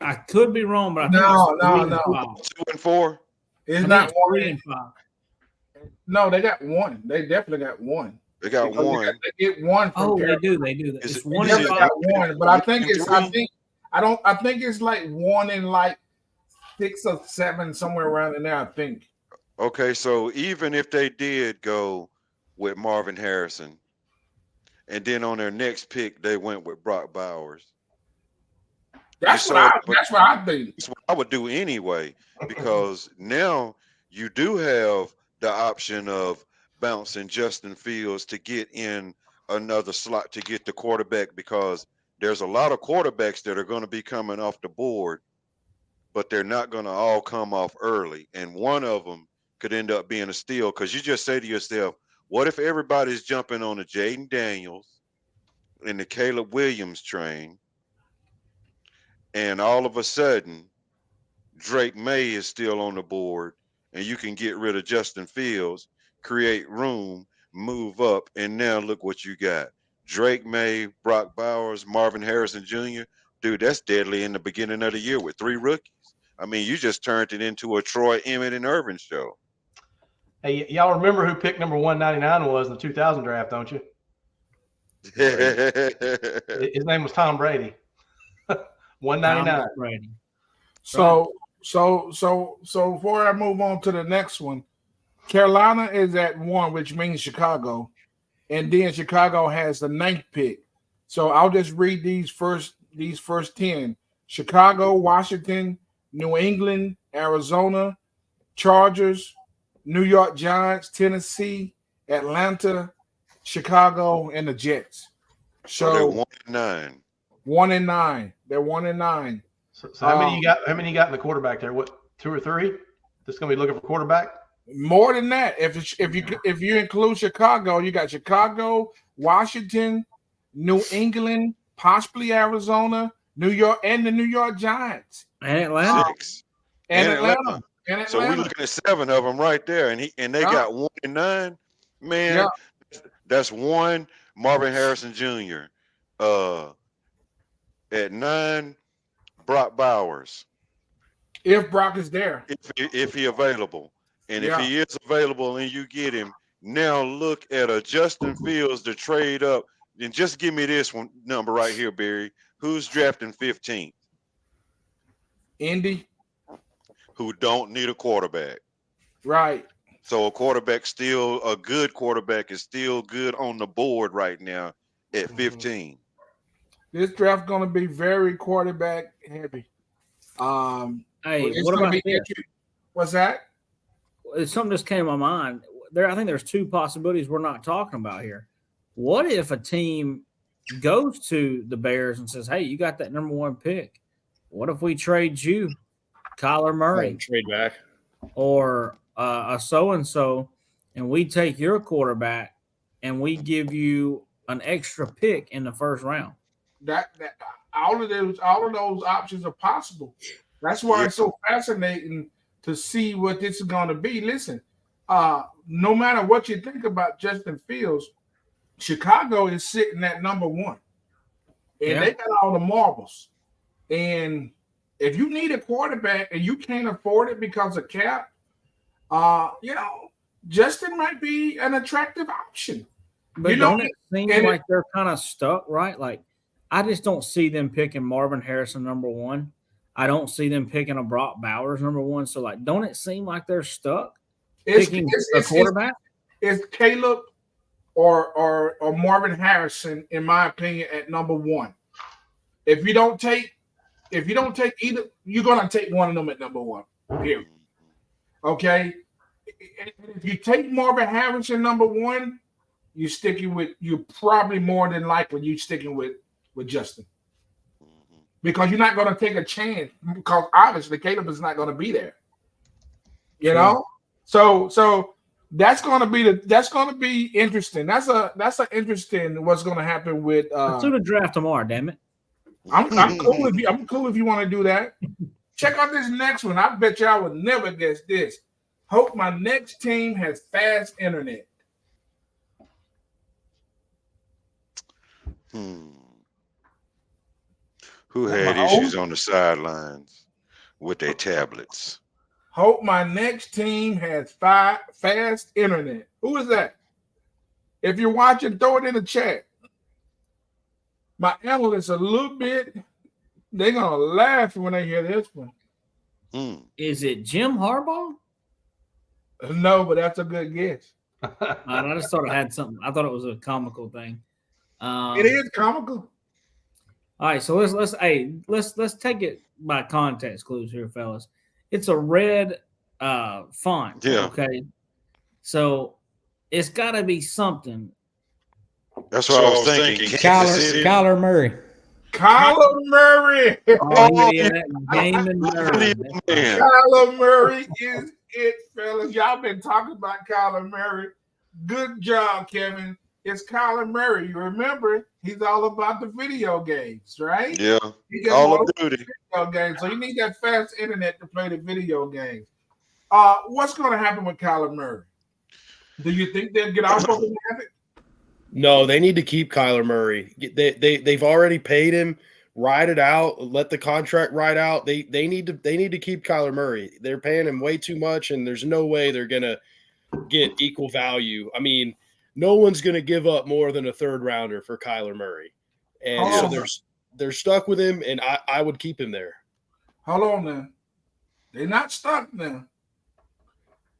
I could be wrong, but I think no. 2 and 4. It's not 1 and 5. No, they got 1. They definitely got 1. They got 1. They get 1 from Carolina. They do. It's 1 and 5. 1, but I think it's like 1 and like 6 or 7, somewhere around in there, I think. Okay, so even if they did go with Marvin Harrison, and then on their next pick they went with Brock Bowers. That's what I think. That's what I would do anyway, because now you do have the option of bouncing Justin Fields to get in another slot to get the quarterback, because there's a lot of quarterbacks that are going to be coming off the board, but they're not going to all come off early. And one of them could end up being a steal, because you just say to yourself, what if everybody's jumping on the Jaden Daniels and the Caleb Williams train, and all of a sudden Drake May is still on the board, and you can get rid of Justin Fields, create room, move up, and now look what you got. Drake May, Brock Bowers, Marvin Harrison Jr. Dude, that's deadly in the beginning of the year with 3 rookies. I mean, you just turned it into a Troy, Emmett, and Irvin show. Hey, y'all remember who pick number 199 was in the 2000 draft, don't you? His name was Tom Brady. 199. Brady. So before I move on to the next one, Carolina is at 1, which means Chicago, and then Chicago has the 9th pick. So I'll just read these first 10: Chicago, Washington, New England, Arizona, Chargers, New York Giants, Tennessee, Atlanta, Chicago, and the Jets. So they're 1 and 9. 1 and 9. They're 1 and 9. So how many you got? How many you got in the quarterback there? What, 2 or 3? That's going to be looking for quarterback. More than that. If you include Chicago, you got Chicago, Washington, New England, possibly Arizona, New York, and the New York Giants, and Atlanta, 6. and Atlanta. So we're looking at 7 of them right there, and they got 1 and 9. Man, that's 1 Marvin Harrison Jr. At 9, Brock Bowers. If Brock is there, if he available, and if he is available and you get him, now look at a Justin Fields to trade up, and just give me this one number right here, Barry. Who's drafting 15th? Indy. Who don't need a quarterback. Right. So a good quarterback is still good on the board right now at 15. This draft going to be very quarterback heavy. Hey, it's what gonna about be this? What's that? Something just came to my mind. I think there's two possibilities we're not talking about here. What if a team goes to the Bears and says, "Hey, you got that number 1 pick. What if we trade you, Kyler Murray, Trade back. or a so and so, and we take your quarterback and we give you an extra pick in the first round?" That all of those options are possible. That's why it's so fascinating to see what this is going to be. Listen, no matter what you think about Justin Fields, Chicago is sitting at number 1, and they got all the marbles. And if you need a quarterback and you can't afford it because of cap, Justin might be an attractive option. But don't it seem like they're kind of stuck, right? Like, I just don't see them picking Marvin Harrison number 1. I don't see them picking a Brock Bowers number 1. So, like, don't it seem like they're stuck picking a quarterback? It's Caleb or Marvin Harrison, in my opinion, at number 1. If you don't take either, you're gonna take one of them at number 1. Period. Okay. If you take Marvin Harrison number 1, you're probably more than likely you sticking with Justin, because you're not going to take a chance, because obviously Caleb is not going to be there. You know, so that's going to be interesting. That's an interesting what's going to happen with. Let's do the draft tomorrow. Damn it. I'm cool if you want to do that. Check out this next one. I bet y'all would never guess this. Hope my next team has fast internet. Who had issues on the sidelines with their tablets? Hope my next team has fast internet. Who is that? If you're watching, throw it in the chat. My analysts a little bit, they're going to laugh when they hear this one. Is it Jim Harbaugh? No, but that's a good guess. I just thought it had something. I thought it was a comical thing. It is comical. All right, so let's take it by context clues here, fellas. It's a red font. Yeah. Okay. So it's got to be something. That's what I was thinking. Kyler Murray. Kyler Murray. Oh, yeah, Damon Murray. Kyler Murray is it, fellas. Y'all been talking about Kyler Murray. Good job, Kevin. It's Kyler Murray. You remember, he's all about the video games, right? Yeah. All of Duty. Video games. So you need that fast internet to play the video games. What's going to happen with Kyler Murray? Do you think they'll get off of him? No, they need to keep Kyler Murray. They've already paid him. Ride it out. Let the contract ride out. They need to keep Kyler Murray. They're paying him way too much, and there's no way they're gonna get equal value. I mean, no one's gonna give up more than a third rounder for Kyler Murray, and so they're stuck with him. And I would keep him there. Hold on now, they're not stuck now.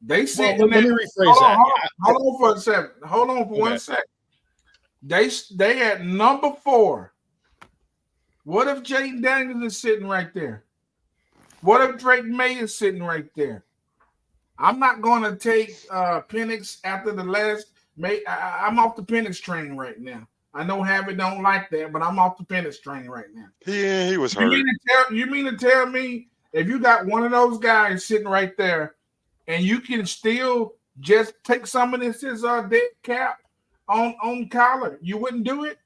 They said. Let me rephrase that. Hold on for a second. Hold on for 1 second. They at number 4. What if Jaden Daniels is sitting right there? What if Drake May is sitting right there? I'm not going to take Penix after the last May. I'm off the Penix train right now. I know Harvey don't like that, but I'm off the Penix train right now. Yeah, he was hurt. You mean to tell me if you got one of those guys sitting right there and you can still just take some of this dead cap on Kyler, you wouldn't do it?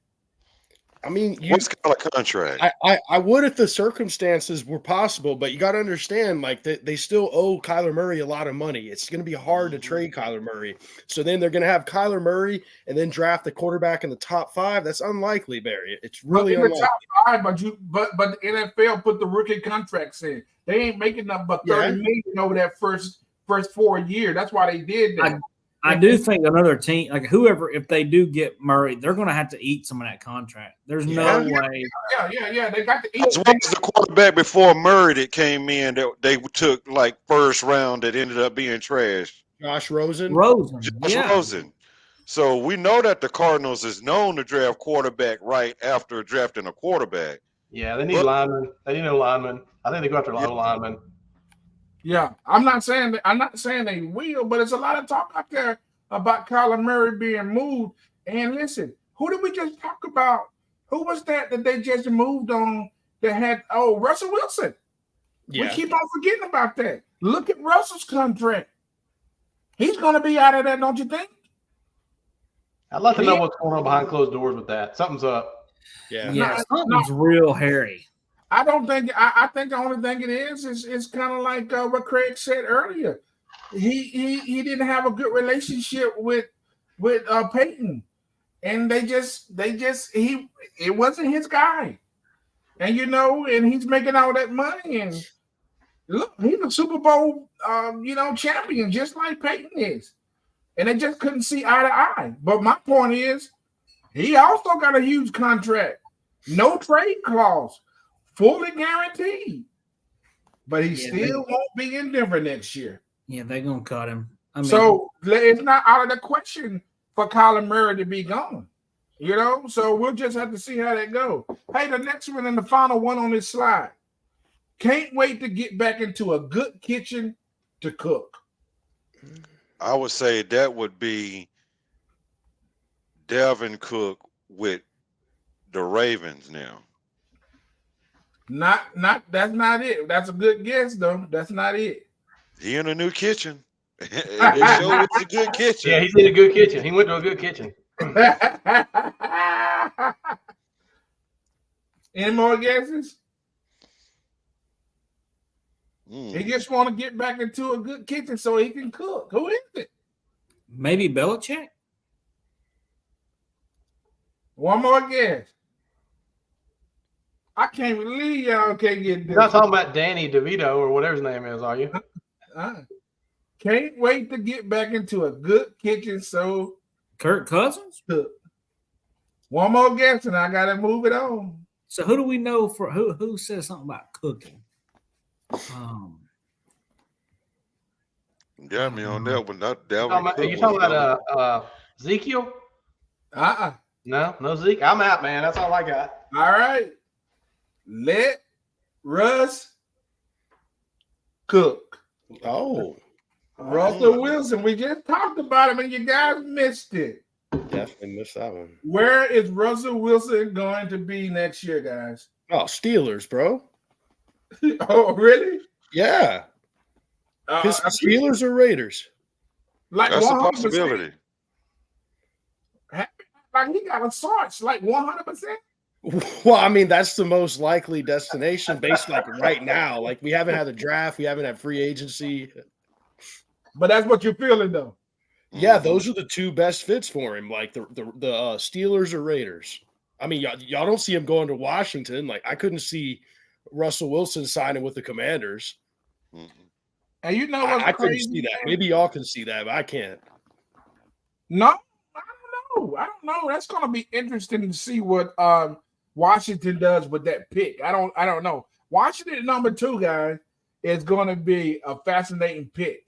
I mean, what's Kyler contract? I would if the circumstances were possible, but you got to understand, like, they still owe Kyler Murray a lot of money. It's going to be hard to trade Kyler Murray. So then they're going to have Kyler Murray and then draft the quarterback in the top 5. That's unlikely, Barry. It's really unlikely. The top 5, but the NFL put the rookie contracts in. They ain't making nothing but $30 million over that first 4 years. That's why they did that. I do think another team, like whoever, if they do get Murray, they're going to have to eat some of that contract. There's no way. Yeah. They got to eat. As well as the quarterback before Murray that came in that they took like first round that ended up being trash. Josh Rosen. Josh Rosen. So we know that the Cardinals is known to draft quarterback right after drafting a quarterback. Yeah, they need linemen. They need no linemen. I think they go after linemen. Yeah, I'm not saying they will, but there's a lot of talk out there about Kyler Murray being moved. And listen, who did we just talk about? Who was that they just moved on that had Russell Wilson? Yeah. We keep on forgetting about that. Look at Russell's contract. He's going to be out of that, don't you think? I'd like to know what's going on behind closed doors with that. Something's up. Yeah, something's real hairy. I don't think. I think the only thing it is kind of like what Craig said earlier. He didn't have a good relationship with Peyton, and it wasn't his guy, and and he's making all that money, and look, he's a Super Bowl champion just like Peyton is, and they just couldn't see eye to eye. But my point is, he also got a huge contract, no trade clause. Fully guaranteed, but he still won't be in Denver next year. Yeah, they're gonna cut him. So it's not out of the question for Kyler Murray to be gone. So we'll just have to see how that goes. Hey, the next one and the final one on this slide. Can't wait to get back into a good kitchen to cook. I would say that would be Dalvin Cook with the Ravens now. Not that's not it. That's a good guess though. That's not it. He in a new kitchen. They show it's a good kitchen. Yeah, he's in a good kitchen. He went to a good kitchen. Any more guesses? He just want to get back into a good kitchen so he can cook. Who is it? Maybe Belichick. One more guess. I can't believe y'all can't get this. You're not talking about Danny DeVito or whatever his name is, are you? Can't wait to get back into a good kitchen. So Kirk Cousins? One more guess and I gotta move it on. So who do we know for who says something about cooking? Got me on that one. Not Dalvin. Are you talking about Ezekiel? No Zeke. I'm out, man. That's all I got. All right. Let Russ cook. Oh. Russell Wilson. We just talked about him and you guys missed it. Definitely missed that one. Where is Russell Wilson going to be next year, guys? Oh, Steelers, bro. Oh, really? Yeah. Steelers or Raiders? Like that's 100%. a possibility. Like he got a sauce, like 100%. Well, I mean, that's the most likely destination based like right now. Like we haven't had a draft, we haven't had free agency. But that's what you're feeling, though. Yeah, those are the two best fits for him. Like the Steelers or Raiders. I mean, y'all don't see him going to Washington. Like I couldn't see Russell Wilson signing with the Commanders. And you know what? I couldn't see that. Maybe y'all can see that, but I can't. No, I don't know. That's going to be interesting to see what Washington does with that pick. I don't know. Washington at number 2, guys, is going to be a fascinating pick.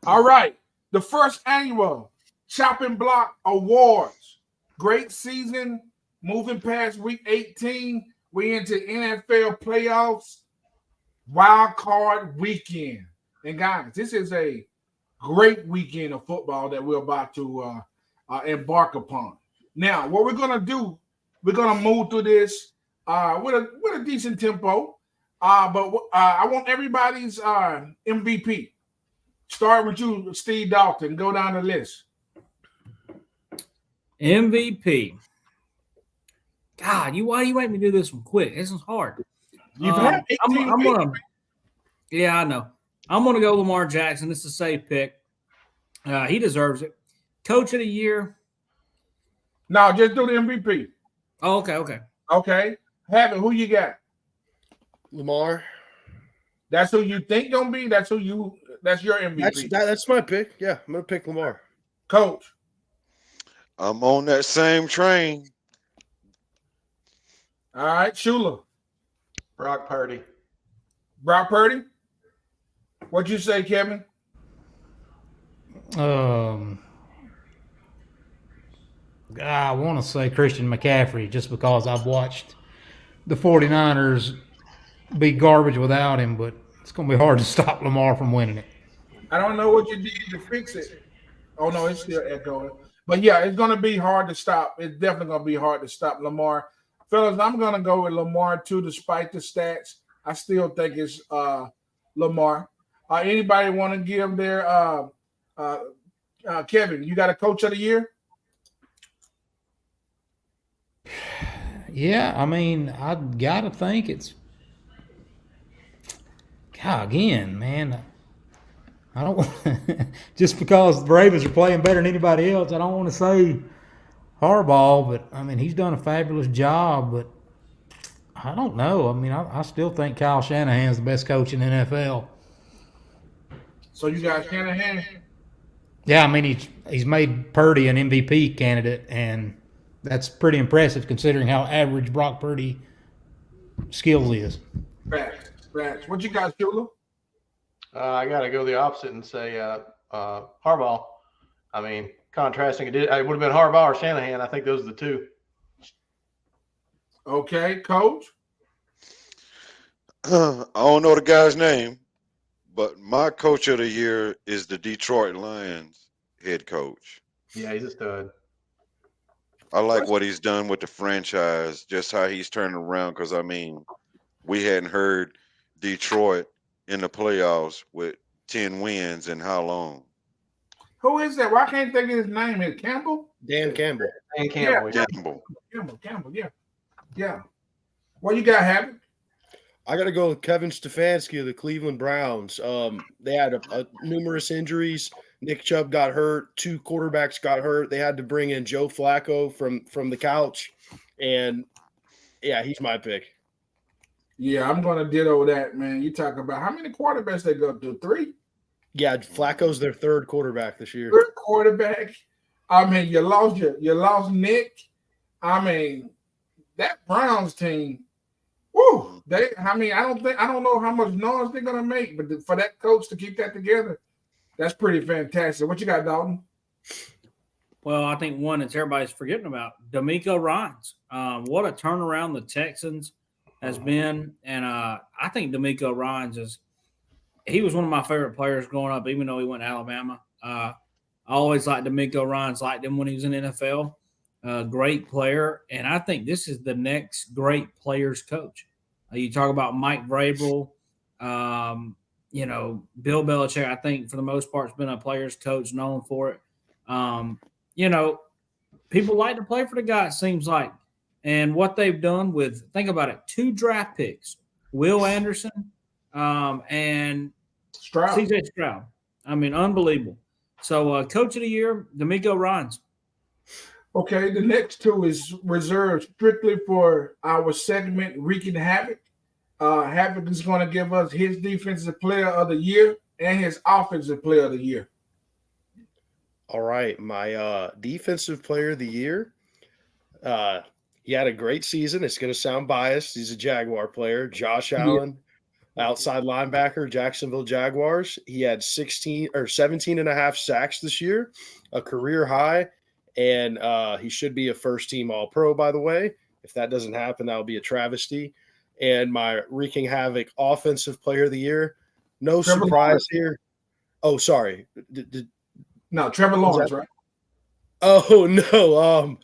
All right. The first annual Chopping Block Awards. Great season. Moving past week 18. We into NFL playoffs. Wildcard weekend. And guys, this is a great weekend of football that we're about to embark upon. Now, what we're going to do, we're going to move through this with a decent tempo. But I want everybody's MVP. Start with you, Steve Dalton. Go down the list. MVP. God, why do you make me do this one quick? This is hard. You've had 18 Yeah, I know. I'm going to go Lamar Jackson. This is a safe pick. He deserves it. Coach of the year. No, just do the MVP. Oh, okay. Okay. Have it. Who you got? Lamar. That's who you think gonna be? That's who you That's your MVP. That's my pick. Yeah, I'm gonna pick Lamar. Coach. I'm on that same train. All right, Shula. Brock Purdy. Brock Purdy. What'd you say, Kevin? I want to say Christian McCaffrey just because I've watched the 49ers be garbage without him, but it's going to be hard to stop Lamar from winning it. I don't know what you did to fix it. Oh, no, it's still echoing. But, yeah, it's going to be hard to stop. It's definitely going to be hard to stop Lamar. Fellas, I'm going to go with Lamar, too, despite the stats. I still think it's Lamar. Anybody want to give their Kevin, you got a coach of the year? Yeah, I mean, I got to think it's God, again, man. I don't just because the Ravens are playing better than anybody else, I don't want to say Harbaugh, but I mean, he's done a fabulous job, but I don't know. I mean, I still think Kyle Shanahan's the best coach in the NFL. So you got Shanahan? Yeah, I mean, he's made Purdy an MVP candidate, and that's pretty impressive considering how average Brock Purdy skills is. Facts. What you got, Shula? I got to go the opposite and say Harbaugh. I mean, contrasting it would have been Harbaugh or Shanahan. I think those are the two. Okay, Coach. I don't know the guy's name, but my coach of the year is the Detroit Lions head coach. Yeah, he's a stud. I like what he's done with the franchise, just how he's turned around. Because, I mean, we hadn't heard Detroit in the playoffs with 10 wins in how long? Who is that? Well, I can't think of his name. Is it Campbell? Dan Campbell. Dan Campbell. Yeah. Campbell, yeah. What you got, Happy? I got to go with Kevin Stefanski of the Cleveland Browns. They had numerous injuries. Nick Chubb got hurt. 2 quarterbacks got hurt. They had to bring in Joe Flacco from the couch. And, yeah, he's my pick. Yeah, I'm going to ditto that, man. You talk about how many quarterbacks they go to? 3? Yeah, Flacco's their 3rd quarterback this year. 3rd quarterback. I mean, you lost Nick. I mean, that Browns team, woo, I don't know how much noise they're gonna make, but for that coach to keep that together, that's pretty fantastic. What you got, Dalton? Well, I think one that everybody's forgetting about, D'Amico Ryans. What a turnaround the Texans has been, and I think D'Amico Ryans he was one of my favorite players growing up, even though he went to Alabama. I always liked D'Amico Ryans, liked him when he was in the NFL. Great player, and I think this is the next great players coach. You talk about Mike Vrabel, Bill Belichick. I think for the most part has been a players coach, known for it. People like to play for the guy. It seems like, and what they've done with think about it, 2 draft picks, Will Anderson, and Stroud. CJ Stroud. I mean, unbelievable. So, coach of the year, D'Amico Ryans. Okay, the next 2 is reserved strictly for our segment, Wreaking Havoc. Havoc is going to give us his defensive player of the year and his offensive player of the year. All right, my defensive player of the year. He had a great season. It's going to sound biased. He's a Jaguar player. Josh Allen, outside linebacker, Jacksonville Jaguars. He had 17 and a half sacks this year, a career high. And he should be a first-team All-Pro, by the way. If that doesn't happen, that'll be a travesty. And my Wreaking Havoc offensive player of the year, no Trevor surprise Lawrence. here. Oh, sorry. No, Trevor Lawrence, right? Oh, no.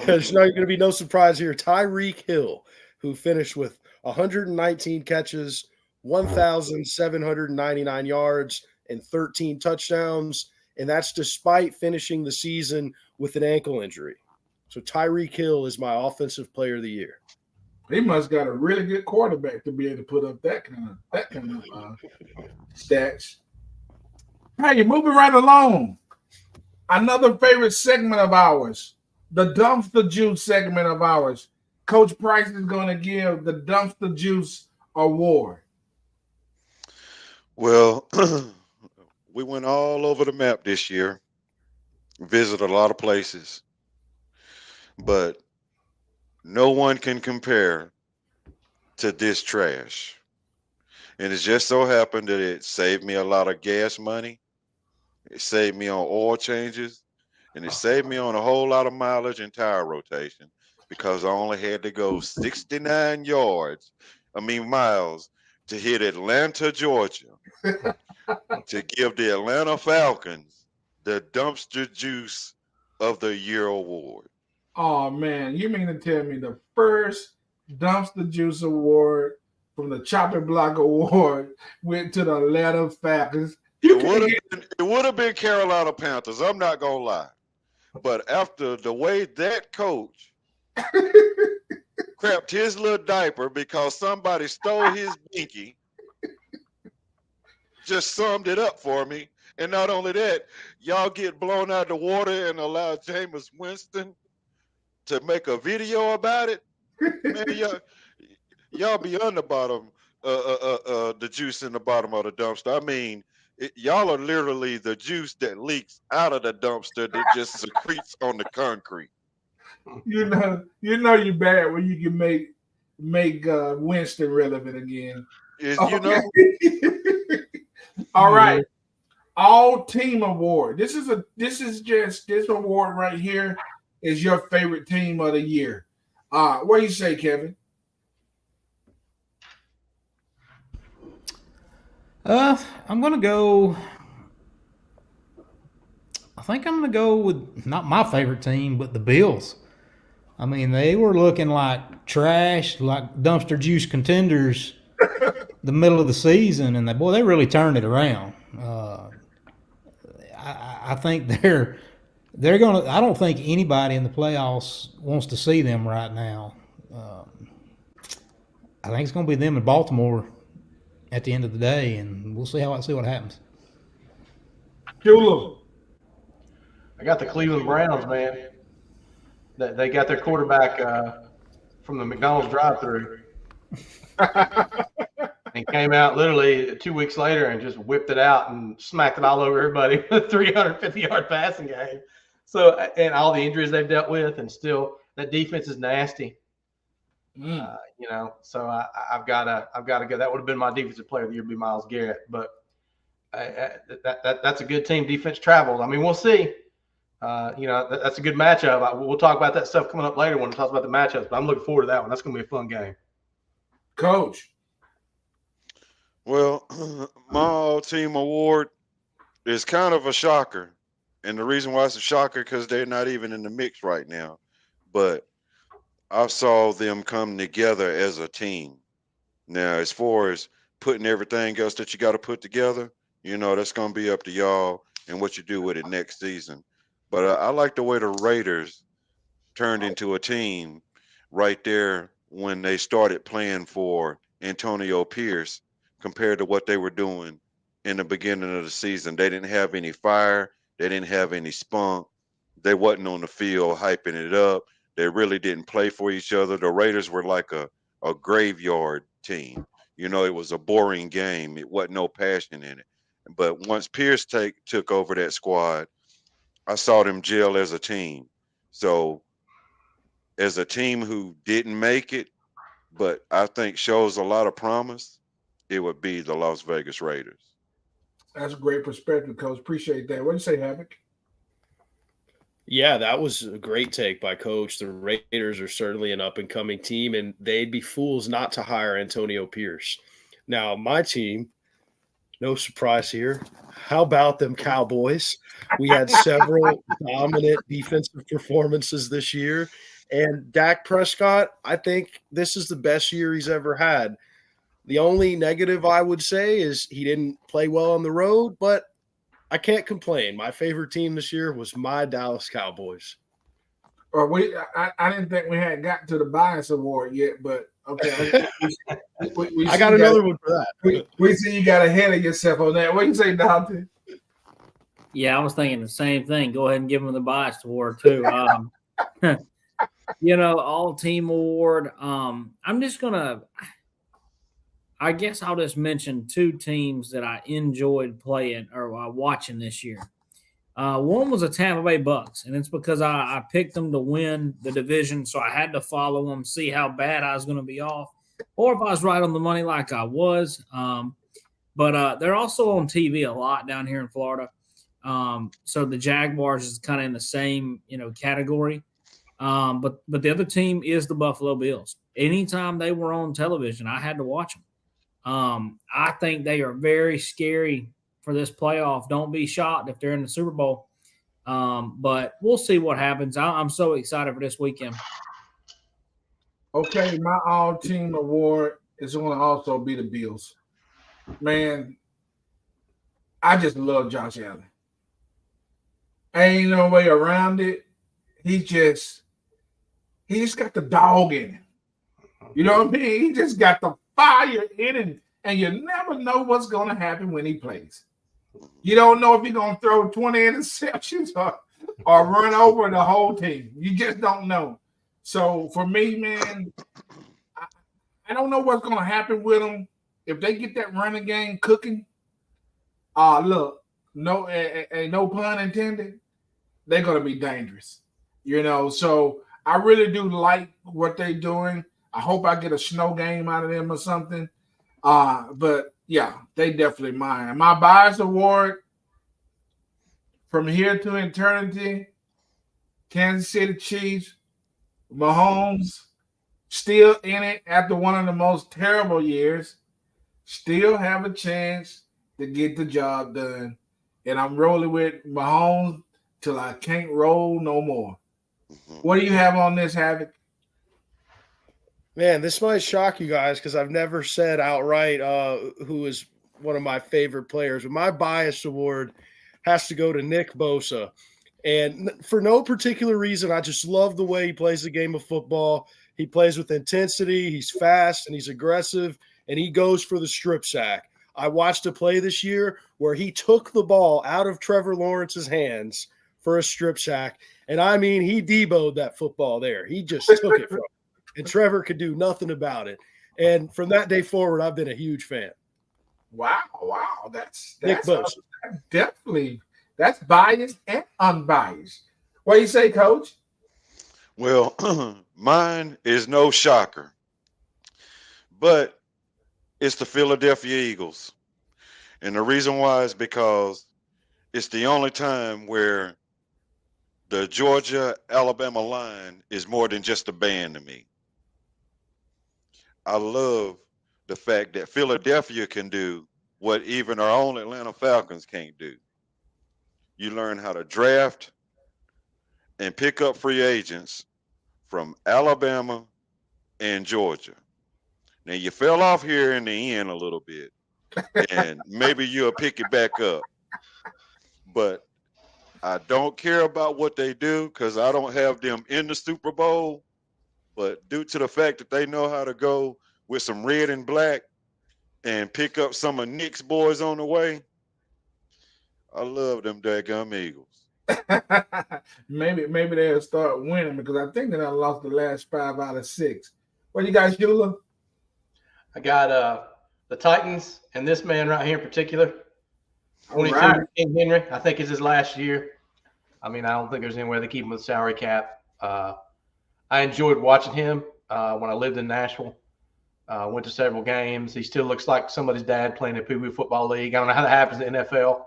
There's not going to be no surprise here. Tyreek Hill, who finished with 119 catches, 1,799 yards, and 13 touchdowns. And that's despite finishing the season with an ankle injury. So Tyreek Hill is my offensive player of the year. He must got a really good quarterback to be able to put up that kind of stats. Hey, moving right along. Another favorite segment of ours, the Dumpster Juice segment of ours. Coach Price is going to give the Dumpster Juice Award. Well, we went all over the map this year, visited a lot of places, but no one can compare to this trash. And it just so happened that it saved me a lot of gas money. It saved me on oil changes, and it saved me on a whole lot of mileage and tire rotation because I only had to go 69 miles to hit Atlanta, Georgia, to give the Atlanta Falcons the Dumpster Juice of the Year award. Oh man, you mean to tell me the first Dumpster Juice award from the Chopping Block Award went to the Atlanta Falcons? It would have been Carolina Panthers. I'm not gonna lie, but after the way that coach crapped his little diaper because somebody stole his binky, just summed it up for me. And not only that, y'all get blown out of the water and allow Jameis Winston to make a video about it. Man, y'all be on the bottom, the juice in the bottom of the dumpster. I mean, y'all are literally the juice that leaks out of the dumpster that just secretes on the concrete. You know you're bad when you can make Winston relevant again. You know. All right. All team award. This award right here is your favorite team of the year. What do you say, Kevin? I'm gonna go. I think I'm gonna go with not my favorite team, but the Bills. I mean, they were looking like trash, like dumpster juice contenders, the middle of the season, and they really turned it around. I think they're gonna. I don't think anybody in the playoffs wants to see them right now. I think it's gonna be them in Baltimore at the end of the day, and we'll see what happens. Jula. I got the Cleveland Browns, man. They got their quarterback from the McDonald's drive-through. And came out literally 2 weeks later and just whipped it out and smacked it all over everybody with a 350-yard passing game. So, and all the injuries they've dealt with, and still that defense is nasty. So I've got to go. That would have been my defensive player of the year, be Myles Garrett. But that's a good team. Defense traveled. I mean, we'll see. That's a good matchup. We'll talk about that stuff coming up later when we talk about the matchups. But I'm looking forward to that one. That's going to be a fun game. Coach. Well, my all-team award is kind of a shocker. And the reason why it's a shocker because they're not even in the mix right now. But I saw them come together as a team. Now, as far as putting everything else that you got to put together, that's going to be up to y'all and what you do with it next season. But I like the way the Raiders turned into a team right there when they started playing for Antonio Pierce compared to what they were doing in the beginning of the season. They didn't have any fire. They didn't have any spunk. They wasn't on the field hyping it up. They really didn't play for each other. The Raiders were like a graveyard team. It was a boring game. It wasn't no passion in it. But once Pierce took over that squad, I saw them gel as a team. So as a team who didn't make it, but I think shows a lot of promise, it would be the Las Vegas Raiders. That's a great perspective, Coach. Appreciate that. What do you say, Havoc? Yeah, that was a great take by Coach. The Raiders are certainly an up-and-coming team, and they'd be fools not to hire Antonio Pierce. Now, my team, no surprise here. How about them Cowboys? We had several dominant defensive performances this year, and Dak Prescott, I think this is the best year he's ever had. The only negative I would say is he didn't play well on the road, but I can't complain. My favorite team this year was my Dallas Cowboys. I didn't think we had gotten to the bias award yet, but okay. I got another one for that. We see you got ahead of yourself on that. What do you say, Dante? Yeah, I was thinking the same thing. Go ahead and give them the bias award too. All team award. I'm just gonna. I guess I'll just mention two teams that I enjoyed playing or watching this year. One was the Tampa Bay Bucks, and it's because I picked them to win the division, so I had to follow them, see how bad I was going to be off, or if I was right on the money like I was. But they're also on TV a lot down here in Florida. So the Jaguars is kind of in the same category. But the other team is the Buffalo Bills. Anytime they were on television, I had to watch them. I think they are very scary for this playoff. Don't be shocked if they're in the Super Bowl. But we'll see what happens. I'm so excited for this weekend. Okay, my all-team award is going to also be the Bills. Man, I just love Josh Allen. Ain't no way around it. He just got the dog in him. You know what I mean? He just got the fire in him, and you never know what's going to happen when he plays. You don't know if he's going to throw 20 interceptions or run over the whole team. You just don't know. So for me, man, I don't know what's going to happen with him. If they get that running game cooking, look, no pun intended, they're going to be dangerous. So I really do like what they're doing. I hope I get a snow game out of them or something. But yeah, they definitely mine. My bias award from here to eternity, Kansas City Chiefs, Mahomes, still in it after one of the most terrible years, still have a chance to get the job done. And I'm rolling with Mahomes till I can't roll no more. What do you have on this, Havoc? Man, this might shock you guys because I've never said outright who is one of my favorite players. But my bias award has to go to Nick Bosa. And for no particular reason, I just love the way he plays the game of football. He plays with intensity. He's fast and he's aggressive, and he goes for the strip sack. I watched a play this year where he took the ball out of Trevor Lawrence's hands for a strip sack. And I mean, he Debo'd that football there. He just took it from him. And Trevor could do nothing about it. And from that day forward, I've been a huge fan. Wow. That's Nick Bosa. Definitely. That's biased and unbiased. What do you say, Coach? Well, mine is no shocker, but it's the Philadelphia Eagles. And the reason why is because it's the only time where the Georgia-Alabama line is more than just a band to me. I love the fact that Philadelphia can do what even our own Atlanta Falcons can't do. You learn how to draft and pick up free agents from Alabama and Georgia. Now, you fell off here in the end a little bit, and maybe you'll pick it back up. But I don't care about what they do because I don't have them in the Super Bowl. But due to the fact that they know how to go with some red and black and pick up some of Nick's boys on the way, I love them daggum Eagles. maybe they'll start winning because I think they done lost the last 5 out of 6. What you guys, Eula? I got the Titans and this man right here in particular. 22, right. King Henry. I think it's his last year. I mean, I don't think there's any way they keep him with salary cap. I enjoyed watching him when I lived in Nashville. Went to several games. He still looks like somebody's dad playing in the Pee Wee Football League. I don't know how that happens in the NFL.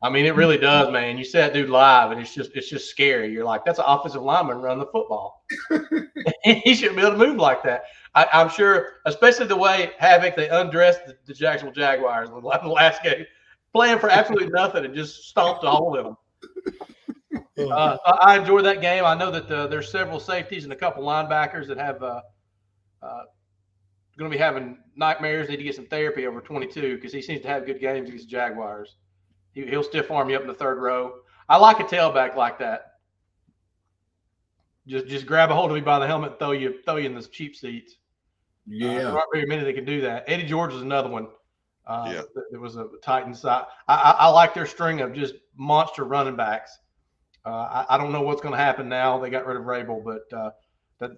I mean, it really does, man. You see that dude live, and it's just scary. You're like, that's an offensive lineman running the football. He shouldn't be able to move like that. I'm sure, especially the way Havoc, they undressed the Jacksonville Jaguars in the last game, playing for absolutely nothing and just stomped a hole in them. I enjoyed that game. I know that there's several safeties and a couple linebackers that have going to be having nightmares. Need to get some therapy over 22 because he seems to have good games against the Jaguars. He'll stiff arm you up in the third row. I like a tailback like that. Just grab a hold of me by the helmet and throw you in the cheap seats. Yeah, there aren't very many that can do that. Eddie George was another one. There was a Titans. I like their string of just monster running backs. I don't know what's going to happen now. They got rid of Rabel, but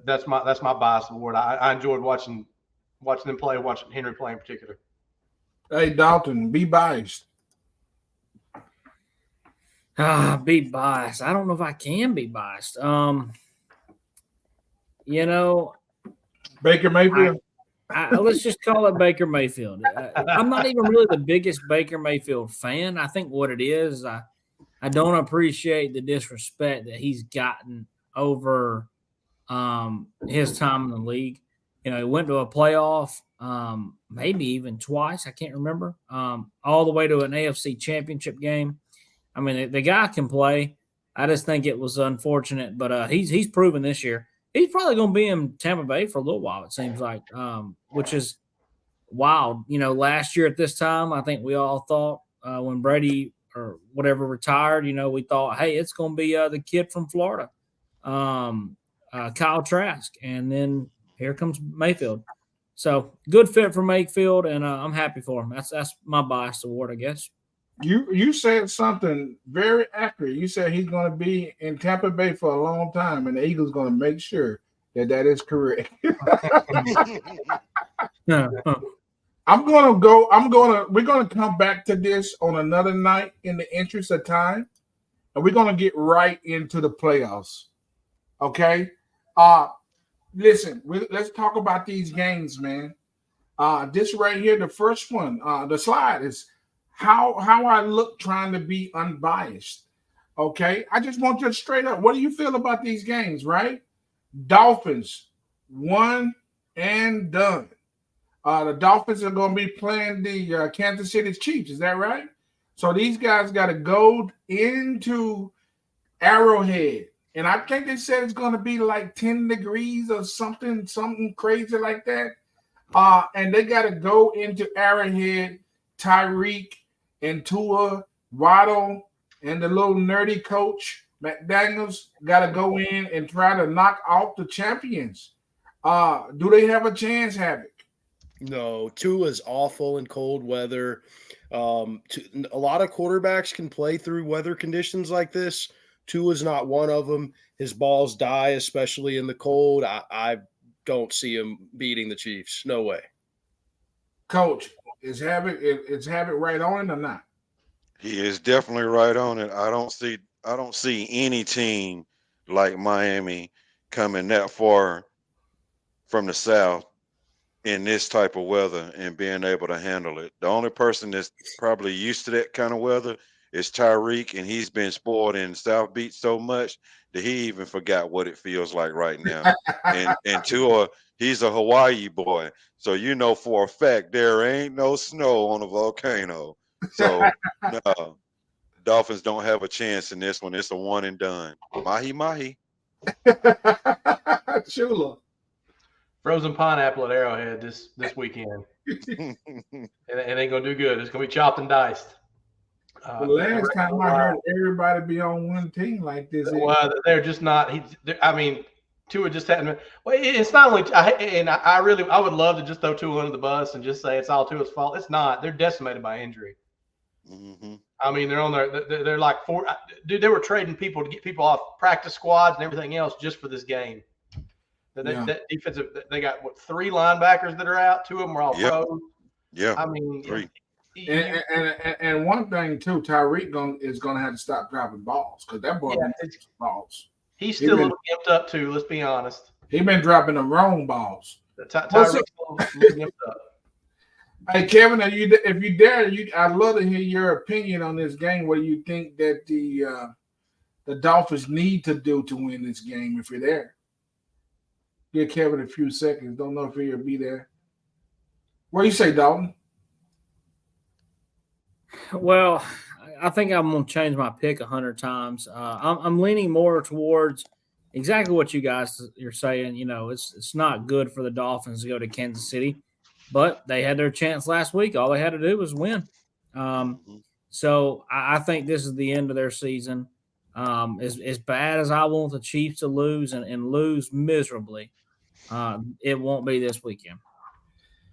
that's my bias award. I enjoyed watching watching them play, watching Henry play in particular. Hey, Dalton, be biased. Be biased. I don't know if I can be biased. You know, Baker Mayfield. let's just call it Baker Mayfield. I'm not even really the biggest Baker Mayfield fan. I think what it is, I don't appreciate the disrespect that he's gotten over his time in the league. You know, he went to a playoff, maybe even twice. I can't remember. All the way to an AFC championship game. I mean, the guy can play. I just think it was unfortunate, but he's proven this year. He's probably going to be in Tampa Bay for a little while, it seems like, which is wild. You know, last year at this time, I think we all thought when Brady or whatever retired, you know, we thought, hey, it's going to be the kid from Florida, Kyle Trask. And then here comes Mayfield. So good fit for Mayfield, and I'm happy for him. That's my bias award, I guess. You said something very accurate. You said he's going to be in Tampa Bay for a long time, and the Eagles going to make sure that is correct. We're going to come back to this on another night in the interest of time, and we're going to get right into the playoffs. Okay? Listen, let's talk about these games, man. This right here, the first one, the slide is how I look trying to be unbiased. Okay? I just want you straight up. What do you feel about these games, right? Dolphins, one and done. The Dolphins are going to be playing the Kansas City Chiefs. Is that right? So these guys got to go into Arrowhead. And I think they said it's going to be like 10 degrees or something crazy like that. And they got to go into Arrowhead. Tyreek and Tua, Waddle, and the little nerdy coach, McDaniels, got to go in and try to knock off the champions. Do they have a chance, Havoc? No, Tua's awful in cold weather. A lot of quarterbacks can play through weather conditions like this. Tua's not one of them. His balls die, especially in the cold. I don't see him beating the Chiefs. No way. Coach, is Havoc right on it or not? He is definitely right on it. I don't see any team like Miami coming that far from the South in this type of weather and being able to handle it. The only person that's probably used to that kind of weather is Tyreek, and he's been spoiled in South Beach so much that he even forgot what it feels like right now. and Tua, he's a Hawaii boy, so you know for a fact there ain't no snow on a volcano. So no, Dolphins don't have a chance in this one. It's a one and done. Mahi mahi. Shula. Frozen pineapple at Arrowhead this weekend. It ain't gonna do good. It's gonna be chopped and diced. The last time I heard everybody be on one team like this. Well, they're just not. Tua just hadn't. Well, it's not only. I would love to just throw Tua under the bus and just say it's all Tua's fault. It's not. They're decimated by injury. Mm-hmm. I mean, they're on there. They're like four. Dude, they were trading people to get people off practice squads and everything else just for this game. That defensive. They got 3 linebackers that are out. 2 of them are all pros. Yeah. I mean, 3. And one thing too, Tyreek is going to have to stop dropping balls because that boy been balls. He's still a little gimped up too. Let's be honest. He's been dropping the wrong balls. Tyreek's still gimped up. Hey Kevin, if you dare, I'd love to hear your opinion on this game. What do you think that the Dolphins need to do to win this game? If you're there, give Kevin a few seconds. Don't know if he'll be there. What do you say, Dalton? Well, I think I'm going to change my pick 100 times. I'm leaning more towards exactly what you guys are saying. You know, it's not good for the Dolphins to go to Kansas City, but they had their chance last week. All they had to do was win. So I think this is the end of their season. As bad as I want the Chiefs to lose and lose miserably, it won't be this weekend.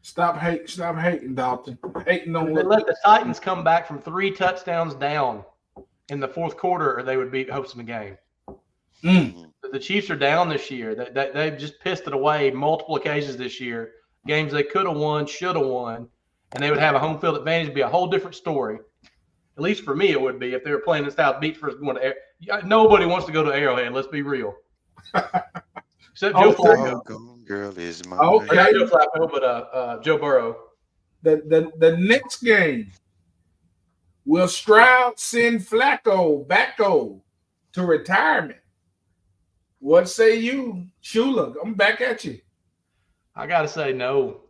Stop hating, Dalton. Hating on they let the Titans come back from 3 touchdowns down in the fourth quarter, or they would be hosting the game. The Chiefs are down this year. They've just pissed it away multiple occasions this year. games they could have won, should have won, and they would have a home field advantage. It'd be a whole different story. At least for me, it would be if they were playing in South Beach versus going to nobody wants to go to Arrowhead. Let's be real. Except Joe Flacco. Girl is mine. Okay. Not Joe Flacco, but Joe Burrow. The next game, will Stroud send Flacco back to retirement? What say you, Shula? I'm back at you. I got to say no.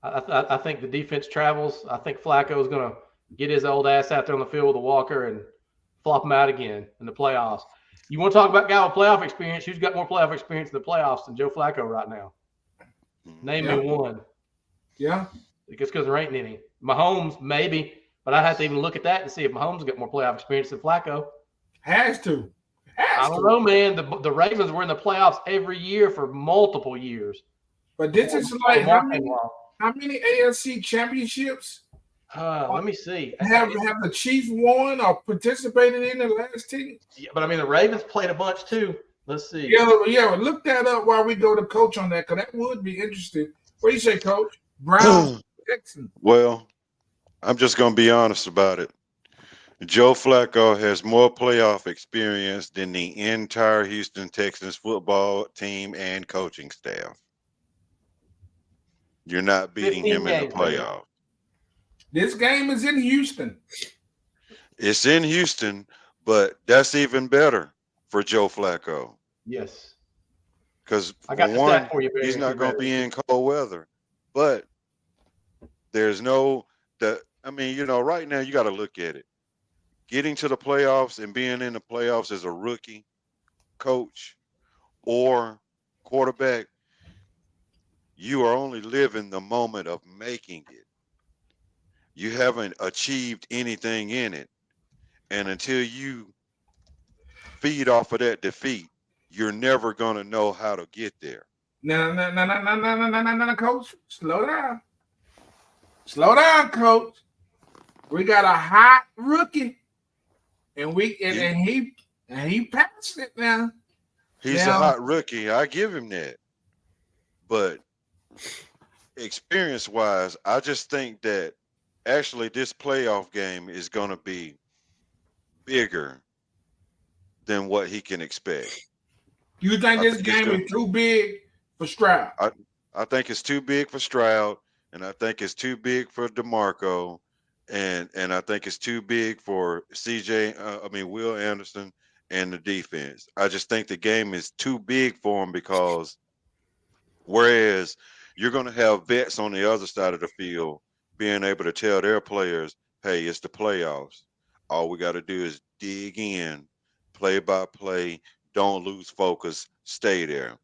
I think the defense travels. I think Flacco is going to get his old ass out there on the field with a walker and flop him out again in the playoffs. You want to talk about a guy with playoff experience? Who's got more playoff experience in the playoffs than Joe Flacco right now? Name me one. Yeah. It's because there ain't any. Mahomes, maybe, but I have to even look at that and see if Mahomes got more playoff experience than Flacco. Has to. I don't know, man. The Ravens were in the playoffs every year for multiple years. But this is like how many AFC championships? Let me see. Have the Chiefs won or participated in the last 10? Yeah, but I mean, the Ravens played a bunch too. Let's see. Yeah. Look that up while we go to Coach on that, because that would be interesting. What do you say, Coach? Brown, Texans. Well, I'm just going to be honest about it. Joe Flacco has more playoff experience than the entire Houston Texans football team and coaching staff. You're not beating him in the playoffs. This game is in Houston. It's in Houston, but that's even better for Joe Flacco. Yes. Because one, he's not going to be in cold weather. But there's right now you got to look at it. Getting to the playoffs and being in the playoffs as a rookie coach or quarterback, you are only living the moment of making it. You haven't achieved anything in it. And until you feed off of that defeat, you're never going to know how to get there. No, Coach. Slow down. Slow down, Coach. We got a hot rookie. And he passed it now. He's a hot rookie. I give him that. But experience-wise, I just think that actually this playoff game is going to be bigger than what he can expect. You think this game is too big for Stroud? I think it's too big for Stroud, and I think it's too big for DeMarco, and I think it's too big for Will Anderson and the defense. I just think the game is too big for him, because whereas you're going to have vets on the other side of the field being able to tell their players, hey, it's the playoffs. All we got to do is dig in, play by play, don't lose focus, stay there.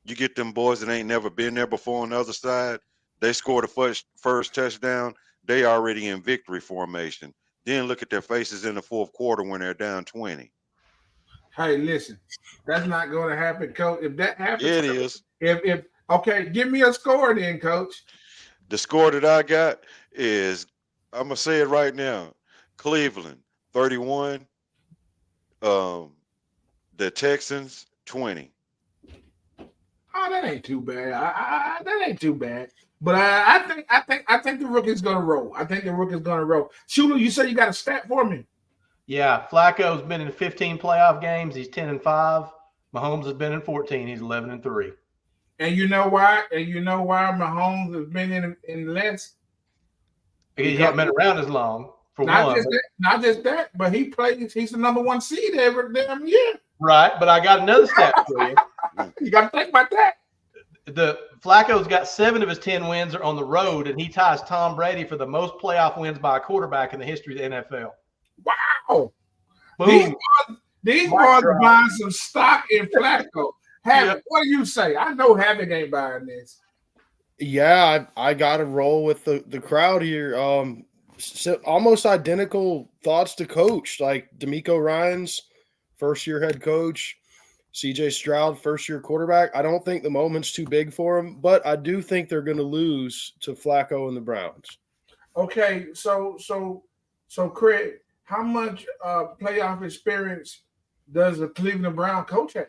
You get them boys that ain't never been there before on the other side, they score the first touchdown, they already in victory formation. Then look at their faces in the fourth quarter when they're down 20. Hey, listen, that's not going to happen, Coach. If that happens, it is. Okay, give me a score then, Coach. The score that I got is, I'm going to say it right now, Cleveland 31, the Texans 20. Oh, that ain't too bad. That ain't too bad. But I think the rookie's gonna roll. I think the rookie's gonna roll. Shula, you said you got a stat for me. Yeah, Flacco's been in 15 playoff games. He's 10-5. Mahomes has been in 14. He's 11-3. And you know why? Mahomes has been in less? He hasn't been around as long. Not just that, but he plays. He's the number one seed every damn year. Right, but I got another stat for you. You got to think about that. The Flacco's got 7 of his 10 wins are on the road, and he ties Tom Brady for the most playoff wins by a quarterback in the history of the NFL. Wow! Boom. These boys are buying some stock in Flacco. Havoc, what do you say? I know Havoc ain't buying this. Yeah, I got to roll with the crowd here. Almost identical thoughts to Coach, like DeMeco Ryans, first-year head coach. CJ Stroud, first-year quarterback. I don't think the moment's too big for him, but I do think they're going to lose to Flacco and the Browns. Okay, so Craig, how much playoff experience does a Cleveland Brown coach have?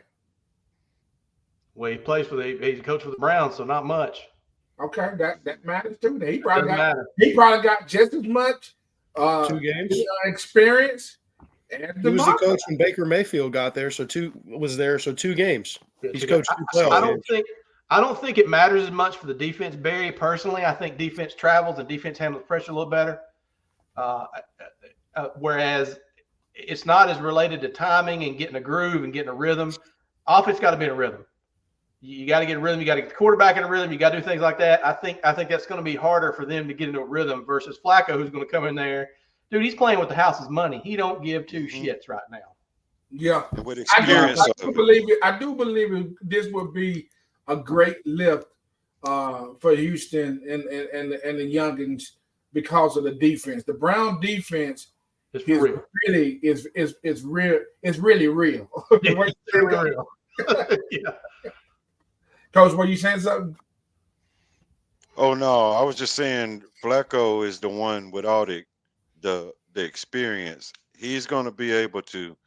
Well, he's a coach for the Browns, so not much. Okay, that matters too. He probably got just as much 2 games experience. And he was the coach when Baker Mayfield got there, so 2 games. He's coached 2 playoff games. I don't think it matters as much for the defense, Barry. Personally, I think defense travels and defense handles pressure a little better. Whereas it's not as related to timing and getting a groove and getting a rhythm. Offense got to be in a rhythm. You got to get a rhythm. You got to get the quarterback in a rhythm. You got to do things like that. I think that's going to be harder for them to get into a rhythm versus Flacco, who's going to come in there. Dude, he's playing with the house's money. He don't give 2 shits right now. Yeah, with experience, I do believe this would be a great lift for Houston and the youngins because of the defense. The Brown defense is really real. Yeah, it's real. Yeah. Coach, were you saying something? Oh no, I was just saying Flacco is the one with all the experience. He's going to be able to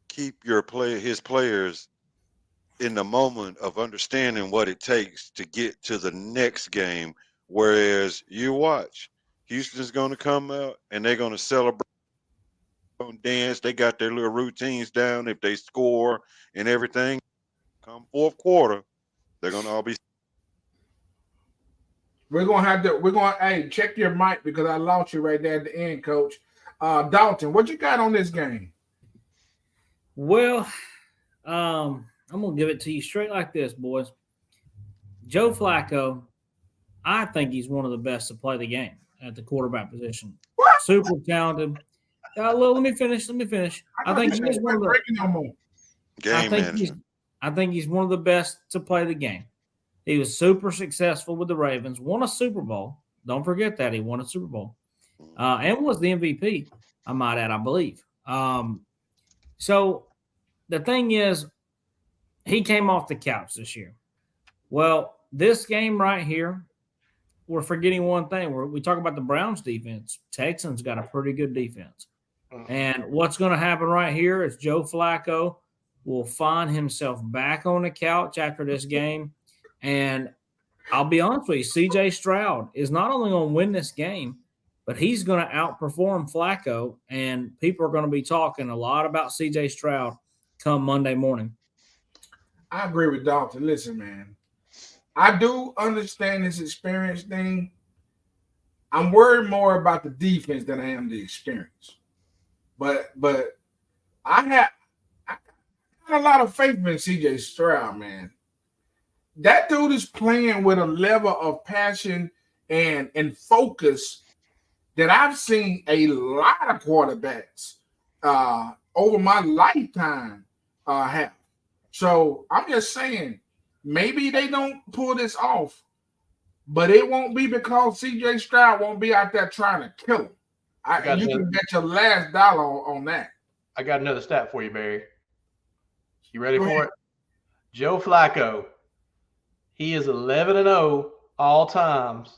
keep his players in the moment of understanding what it takes to get to the next game. Whereas you watch, Houston's going to come out and they're going to celebrate and dance. They got their little routines down. If they score and everything, come fourth quarter, they're going to all be. We're gonna hey, check your mic because I lost you right there at the end, Coach. Dalton, what you got on this game? Well, I'm gonna give it to you straight like this, boys. Joe Flacco, I think he's one of the best to play the game at the quarterback position. What? Super talented. Let me finish. I think he's one of the I think he's one of the best to play the game. He was super successful with the Ravens, won a Super Bowl. Don't forget that. He won a Super Bowl and was the MVP, I might add, I believe. So the thing is, he came off the couch this year. Well, this game right here, we're forgetting one thing. We talk about the Browns defense. Texans got a pretty good defense. And what's going to happen right here is Joe Flacco will find himself back on the couch after this game. And I'll be honest with you, C.J. Stroud is not only going to win this game, but he's going to outperform Flacco, and people are going to be talking a lot about C.J. Stroud come Monday morning. I agree with Dalton. Listen, man, I do understand this experience thing. I'm worried more about the defense than I am the experience. But I have a lot of faith in C.J. Stroud, man. That dude is playing with a level of passion and focus that I've seen a lot of quarterbacks over my lifetime have. So I'm just saying, maybe they don't pull this off, but it won't be because C.J. Stroud won't be out there trying to kill him. You can bet your last dollar on that. I got another stat for you, Barry. You ready for it? Joe Flacco. He is 11-0 all times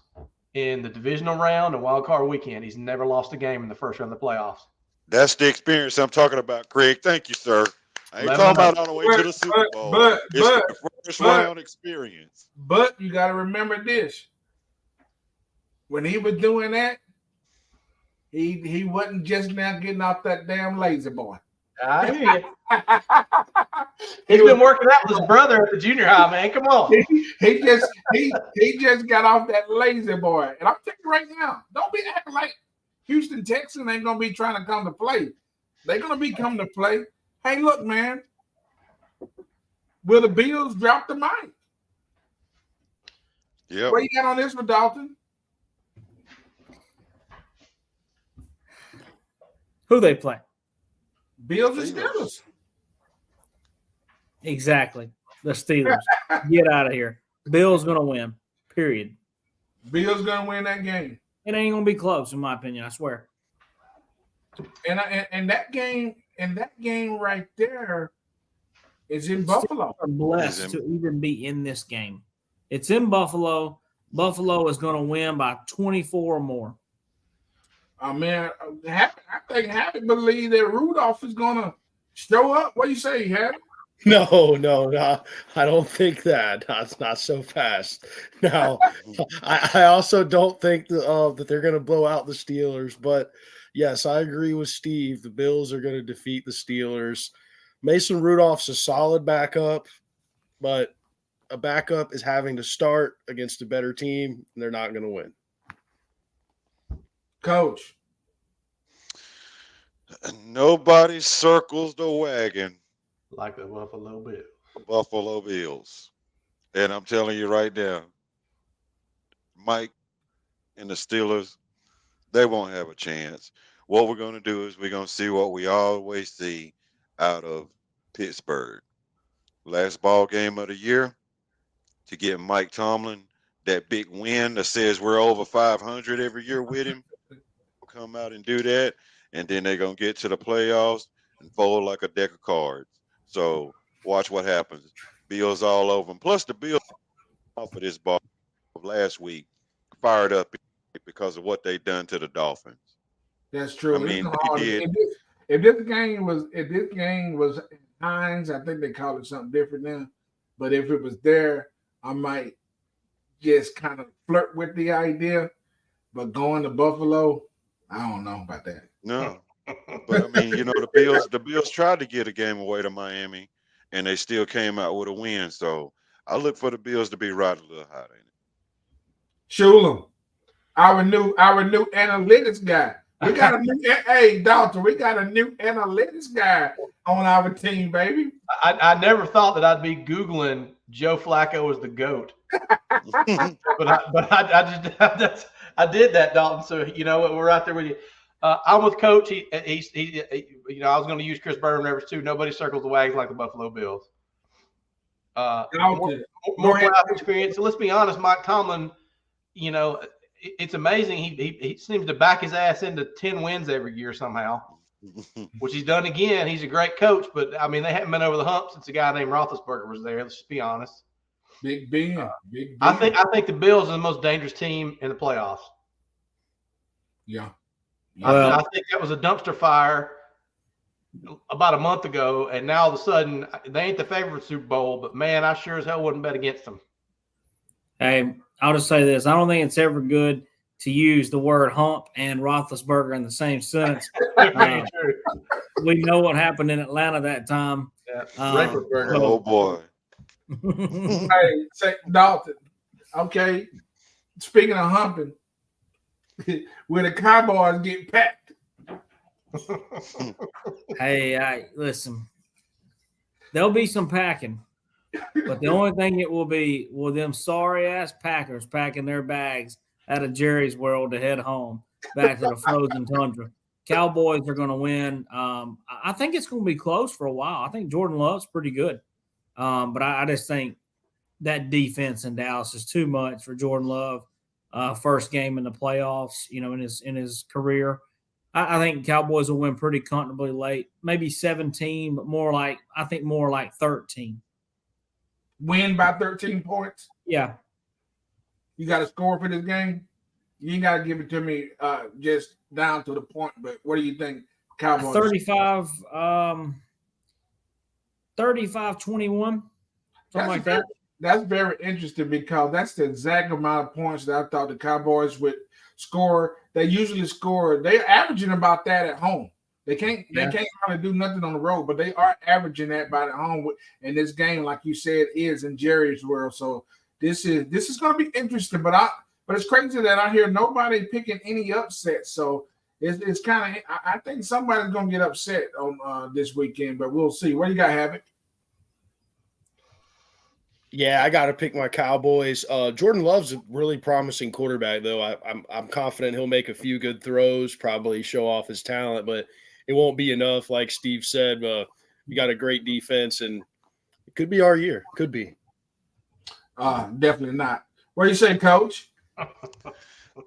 in the divisional round and wild card weekend. He's never lost a game in the first round of the playoffs. That's the experience I'm talking about, Craig. Thank you, sir. I ain't talking about on the way to the Super Bowl. It's the first round experience. But you got to remember this. When he was doing that, he wasn't just now getting off that damn lazy boy. I hear you. He's been working out with his brother at the junior high, man. Come on. He just got off that lazy boy. And I'm telling you right now, don't be acting like Houston Texans ain't gonna be trying to come to play. They're gonna be coming to play. Hey, look, man. Will the Bills drop the mic? Yeah. What you got on this for Dalton? Who they play? Bills and Steelers. Exactly. The Steelers. Get out of here. Bills going to win, period. Bills going to win that game. It ain't going to be close, in my opinion, I swear. And that game right there is in Buffalo. Are blessed to even be in this game. It's in Buffalo. Buffalo is going to win by 24 or more. Man, I think Happy believe that Rudolph is going to show up. What do you say, Happy? No. I don't think that. That's not so fast. Now, I also don't think that they're going to blow out the Steelers. But yes, I agree with Steve. The Bills are going to defeat the Steelers. Mason Rudolph's a solid backup, but a backup is having to start against a better team, and they're not going to win. Coach. Nobody circles the wagon Like the Buffalo Bills. Buffalo Bills. And I'm telling you right now, Mike and the Steelers, they won't have a chance. What we're going to do is we're going to see what we always see out of Pittsburgh. Last ball game of the year, to get Mike Tomlin that big win that says we're over 500 every year with him. Come out and do that, and then they're going to get to the playoffs and fold like a deck of cards. So watch what happens. Bills all over them. Plus the Bills off of this ball last week fired up because of what they done to the Dolphins. That's true. I mean, they did. If this game was Hines, I think they call it something different now. But if it was there, I might just kind of flirt with the idea. But going to Buffalo, I don't know about that. No. But I mean, the Bills tried to get a game away to Miami, and they still came out with a win. So I look for the Bills to be right a little hot, ain't it? Shulam, our new analytics guy. We got a new Dalton. We got a new analytics guy on our team, baby. I never thought that I'd be Googling Joe Flacco as the GOAT. I did that, Dalton. So you know what, we're right there with you. I'm with Coach. He I was going to use Chris Berman reference too. Nobody circles the wagons like the Buffalo Bills. More playoff experience. So let's be honest, Mike Tomlin. It's amazing. He seems to back his ass into 10 wins every year somehow, which he's done again. He's a great coach, but I mean they haven't been over the hump since a guy named Roethlisberger was there. Let's just be honest. Big Ben. I think the Bills are the most dangerous team in the playoffs. Yeah. I think that was a dumpster fire about a month ago, and now all of a sudden they ain't the favorite for the Super Bowl, but man, I sure as hell wouldn't bet against them. Hey, I'll just say this. I don't think it's ever good to use the word hump and Roethlisberger in the same sentence. We know what happened in Atlanta that time. Yeah. Oh, boy. Hey, say, Dalton. Okay. Speaking of humping, where the Cowboys get packed. Hey, listen. There'll be some packing. But the only thing it will be them sorry-ass Packers packing their bags out of Jerry's World to head home back to the frozen tundra. Cowboys are going to win. I think it's going to be close for a while. I think Jordan Love's pretty good. But I just think that defense in Dallas is too much for Jordan Love. First game in the playoffs, in his career. I think Cowboys will win pretty comfortably late, maybe 17, but more like 13. Win by 13 points? Yeah. You got to score for this game? You ain't got to give it to me just down to the point, but what do you think, Cowboys? 35-21, something like that. That's very interesting because that's the exact amount of points that I thought the Cowboys would score. They usually score. They're averaging about that at home. They can't really do nothing on the road, but they are averaging that by the home. And this game, like you said, is in Jerry's World. So this is going to be interesting. But it's crazy that I hear nobody picking any upsets. So it's kind of I think somebody's going to get upset on this weekend, but we'll see. What do you got, Havoc? Yeah, I got to pick my Cowboys. Jordan Love's a really promising quarterback, though. I'm confident he'll make a few good throws, probably show off his talent, but it won't be enough. Like Steve said, we got a great defense, and it could be our year. Could be. Definitely not. What do you say, Coach?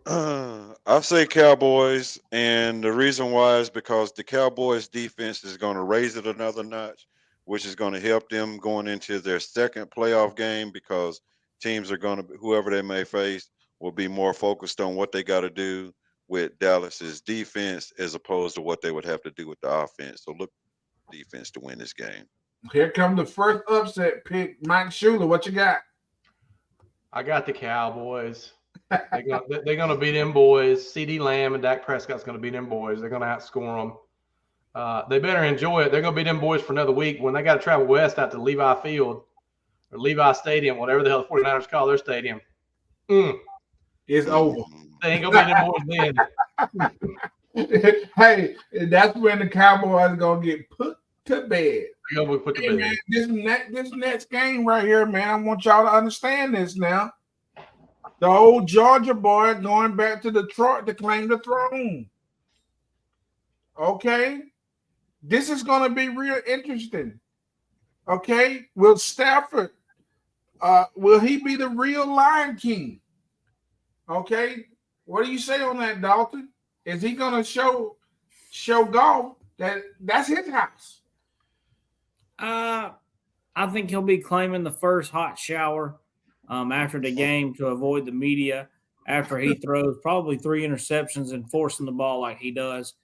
I say Cowboys, and the reason why is because the Cowboys defense is going to raise it another notch, which is going to help them going into their second playoff game because teams are going to, whoever they may face, will be more focused on what they got to do with Dallas's defense as opposed to what they would have to do with the offense. So look, defense to win this game. Here comes the first upset pick. Mike Schuler, what you got? I got the Cowboys. They're gonna beat them boys. CeeDee Lamb and Dak Prescott's gonna beat them boys. They're gonna outscore them. They better enjoy it. They're gonna beat them boys for another week. When they got to travel west out to Levi Field or Levi Stadium, whatever the hell the 49ers call their stadium, It's over. they ain't gonna beat them boys then. Hey, that's when the Cowboys are gonna get put to bed. They're gonna put the Hey, bed. man, this next game right here, man, I want y'all to understand this now. The old Georgia boy going back to Detroit to claim the throne. Okay? This is going to be real interesting. Okay? Will Stafford, will he be the real Lion King? Okay? What do you say on that, Dalton? Is he going to show golf that that's his house? I think he'll be claiming the first hot shower after the game to avoid the media after he throws probably 3 interceptions and forcing the ball like he does.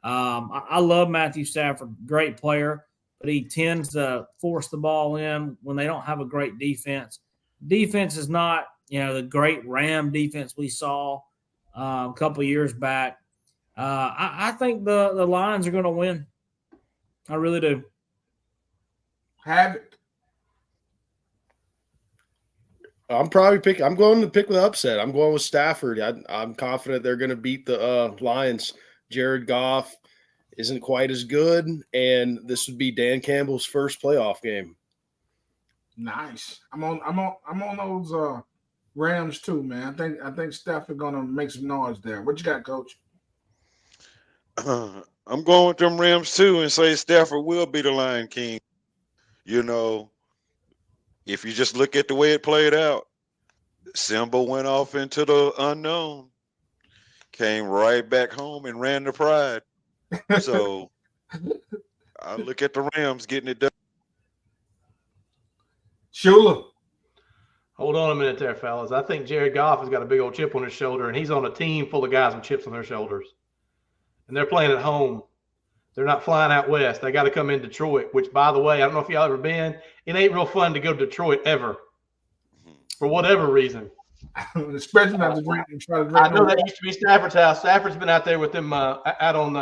I love Matthew Stafford, great player, but he tends to force the ball in when they don't have a great defense. Defense is not, the great Ram defense we saw a couple of years back. I think the Lions are going to win. I really do. Have it. I'm going to pick with upset. I'm going with Stafford. I'm confident they're going to beat the Lions. Jared Goff isn't quite as good, and this would be Dan Campbell's first playoff game. Nice. I'm on those Rams too, man. I think Stafford gonna make some noise there. What you got, Coach? I'm going with them Rams too, and say Stafford will be the Lion King. If you just look at the way it played out, Simba went off into the unknown, came right back home and ran the pride. So I look at the Rams getting it done. Shula. Hold on a minute there, fellas. I think Jared Goff has got a big old chip on his shoulder, and he's on a team full of guys with chips on their shoulders. And they're playing at home. They're not flying out west. They got to come in Detroit, which, by the way, I don't know if y'all ever been. It ain't real fun to go to Detroit ever, for whatever reason. Especially not to drink and try to drink. I know that used to be Stafford's house. Stafford's been out there with them out on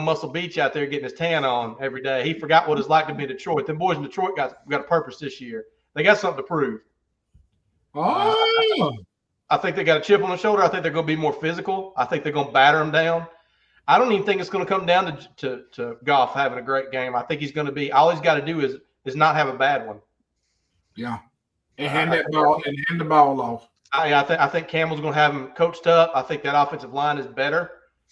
Muscle Beach out there getting his tan on every day. He forgot what it's like to be in Detroit. Them boys in Detroit got a purpose this year. They got something to prove. Oh. I think they got a chip on their shoulder. I think they're going to be more physical. I think they're going to batter them down. I don't even think it's going to come down to Goff having a great game. I think he's going to be. All he's got to do is not have a bad one. Yeah, and hand the ball off. I think Campbell's going to have him coached up. I think that offensive line is better.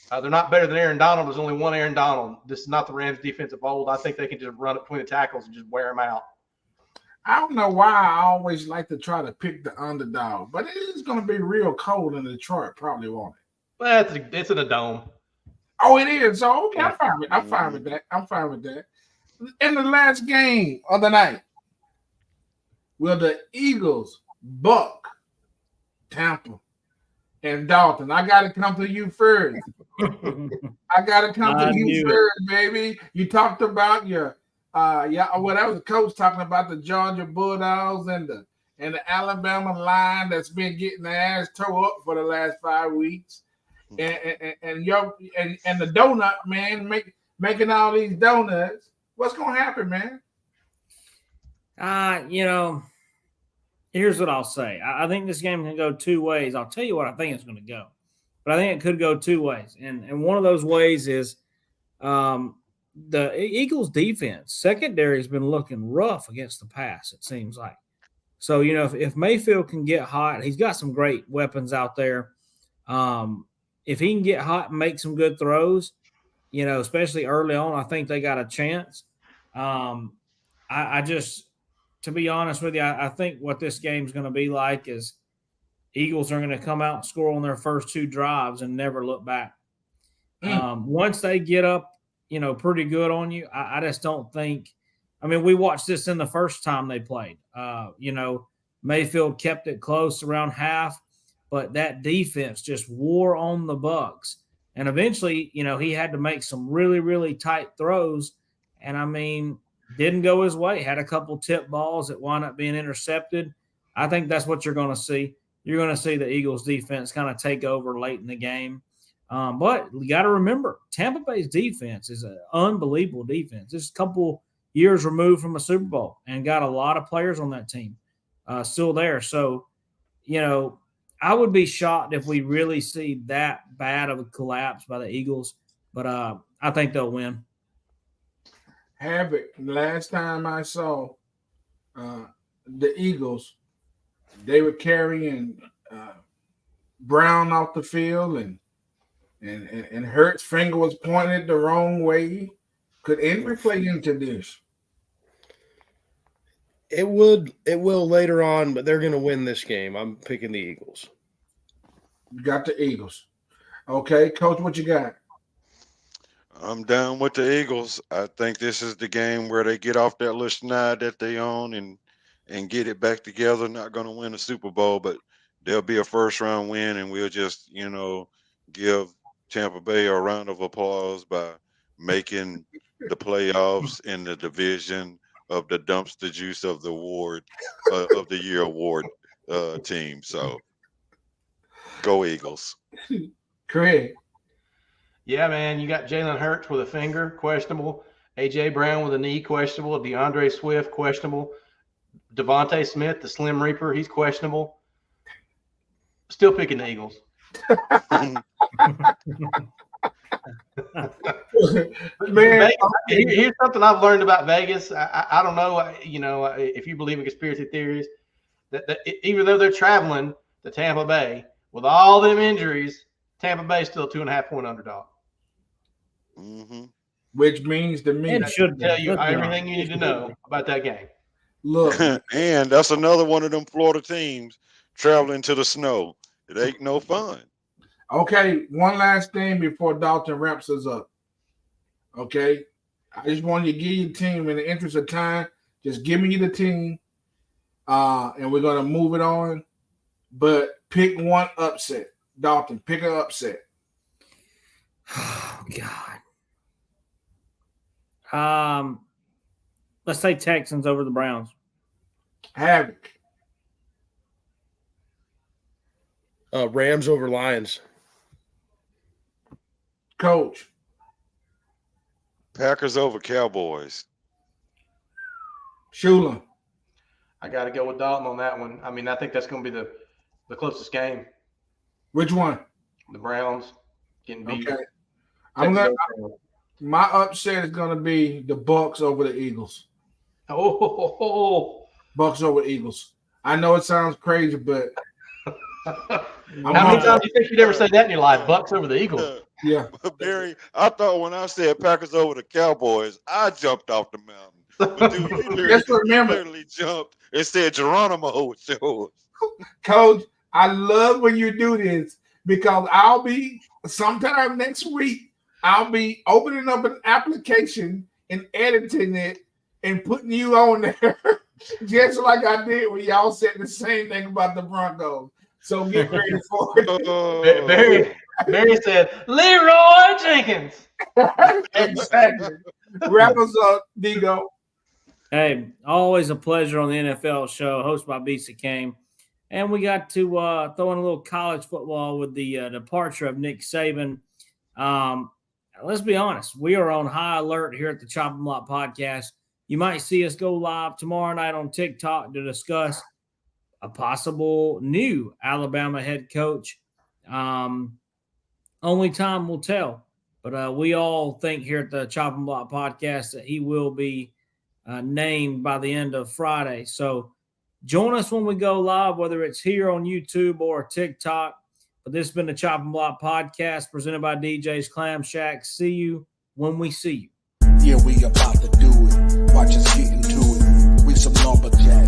They're not better than Aaron Donald. There's only one Aaron Donald. This is not the Rams' defense of old. I think they can just run it between the tackles and just wear them out. I don't know why I always like to try to pick the underdog, but it is going to be real cold in Detroit. Probably won't it? Well, it's in a dome. Oh, it is. So okay, I'm fine with that. In the last game of the night, will the Eagles buck Tampa and Dalton? I got to come to you first. Baby. You talked about your that was the coach talking about the Georgia Bulldogs and the Alabama line that's been getting their ass tore up for the last 5 weeks. And the donut man making all these donuts. What's gonna happen, man? Here's what I'll say. I think this game can go 2 ways. I'll tell you what I think it's going to go, but I think it could go 2 ways. And one of those ways is the Eagles' defense secondary has been looking rough against the pass. It seems like. So if Mayfield can get hot, he's got some great weapons out there. If he can get hot and make some good throws, especially early on, I think they got a chance. I just, to be honest with you, I think what this game's going to be like is Eagles are going to come out and score on their first 2 drives and never look back. Once they get up, pretty good on you, I just don't think – we watched this in the first time they played. Mayfield kept it close around half. But that defense just wore on the Bucs. And eventually, he had to make some really, really tight throws. And I mean, didn't go his way. Had a couple tip balls that wound up being intercepted. I think that's what you're going to see. You're going to see the Eagles defense kind of take over late in the game. But you got to remember, Tampa Bay's defense is an unbelievable defense. It's a couple years removed from a Super Bowl and got a lot of players on that team still there. So, you know, I would be shocked if we really see that bad of a collapse by the Eagles. But I think they'll win. Havoc. Last time I saw the Eagles, they were carrying Brown off the field, and Hurt's finger was pointed the wrong way. Could injury play into this? It will later on, but they're going to win this game. I'm picking the Eagles. You got the Eagles. Okay, Coach, what you got? I'm down with the Eagles. I think this is the game where they get off that little schneid that they own and get it back together. Not going to win a Super Bowl, but there'll be a first-round win, and we'll just, you know, give Tampa Bay a round of applause by making the playoffs in the division of the dumpster juice of the award of the year award team. So go Eagles. Craig. Yeah, man, you got Jalen Hurts with a finger, questionable. A.J. Brown with a knee, questionable. DeAndre Swift, questionable. Devontae Smith, the Slim Reaper, he's questionable. Still picking the Eagles. Man, here's something I've learned about Vegas. I don't know, you know, if you believe in conspiracy theories, that even though they're traveling to Tampa Bay with all them injuries, Tampa Bay is still a 2.5-point underdog. Mm-hmm. Which means to me, It should Tell you everything you need to know about that game. look, And that's another one of them Florida teams traveling to the snow. It ain't no fun. okay, one last thing before Dalton wraps us up. Okay, I just wanted to give you the team in the interest of time. Just give me the team, and we're gonna move it on. But pick one upset. Dalton, pick an upset. Oh, God. Let's say Texans over the Browns. Havoc. Rams over Lions. Coach. Packers over Cowboys. Shula. I got to go with Dalton on that one. I mean, I think that's going to be the closest game. Which one? The Browns getting beat. Okay. My upset is gonna be the Bucks over the Eagles. Bucks over Eagles. I know it sounds crazy, but how many times do you think you'd ever say that in your life? Bucks over the Eagles. Yeah. Barry, I thought when I said Packers over the Cowboys, I jumped off the mountain. But dude, you literally jumped and said Geronimo was yours. Coach, I love when you do this because I'll be sometime next week. I'll be opening up an application and editing it and putting you on there, just like I did when y'all said the same thing about the Broncos. So get ready for it. Barry said, Leroy Jenkins. Exactly. Wrap us up, Digo. Hey, always a pleasure on the NFL show, hosted by BC Kane. And we got to throw in a little college football with the departure of Nick Saban. Let's be honest. We are on high alert here at the Chopping Block Podcast. You might see us go live tomorrow night on TikTok to discuss a possible new Alabama head coach. Only time will tell. But we all think here at the Chopping Block Podcast that he will be named by the end of Friday. So join us when we go live, whether it's here on YouTube or TikTok. But this has been the Chopping Block Podcast presented by DJ's Clam Shack. See you when we see you. Yeah, we about to do it. Watch us get into it. We some lumberjacks.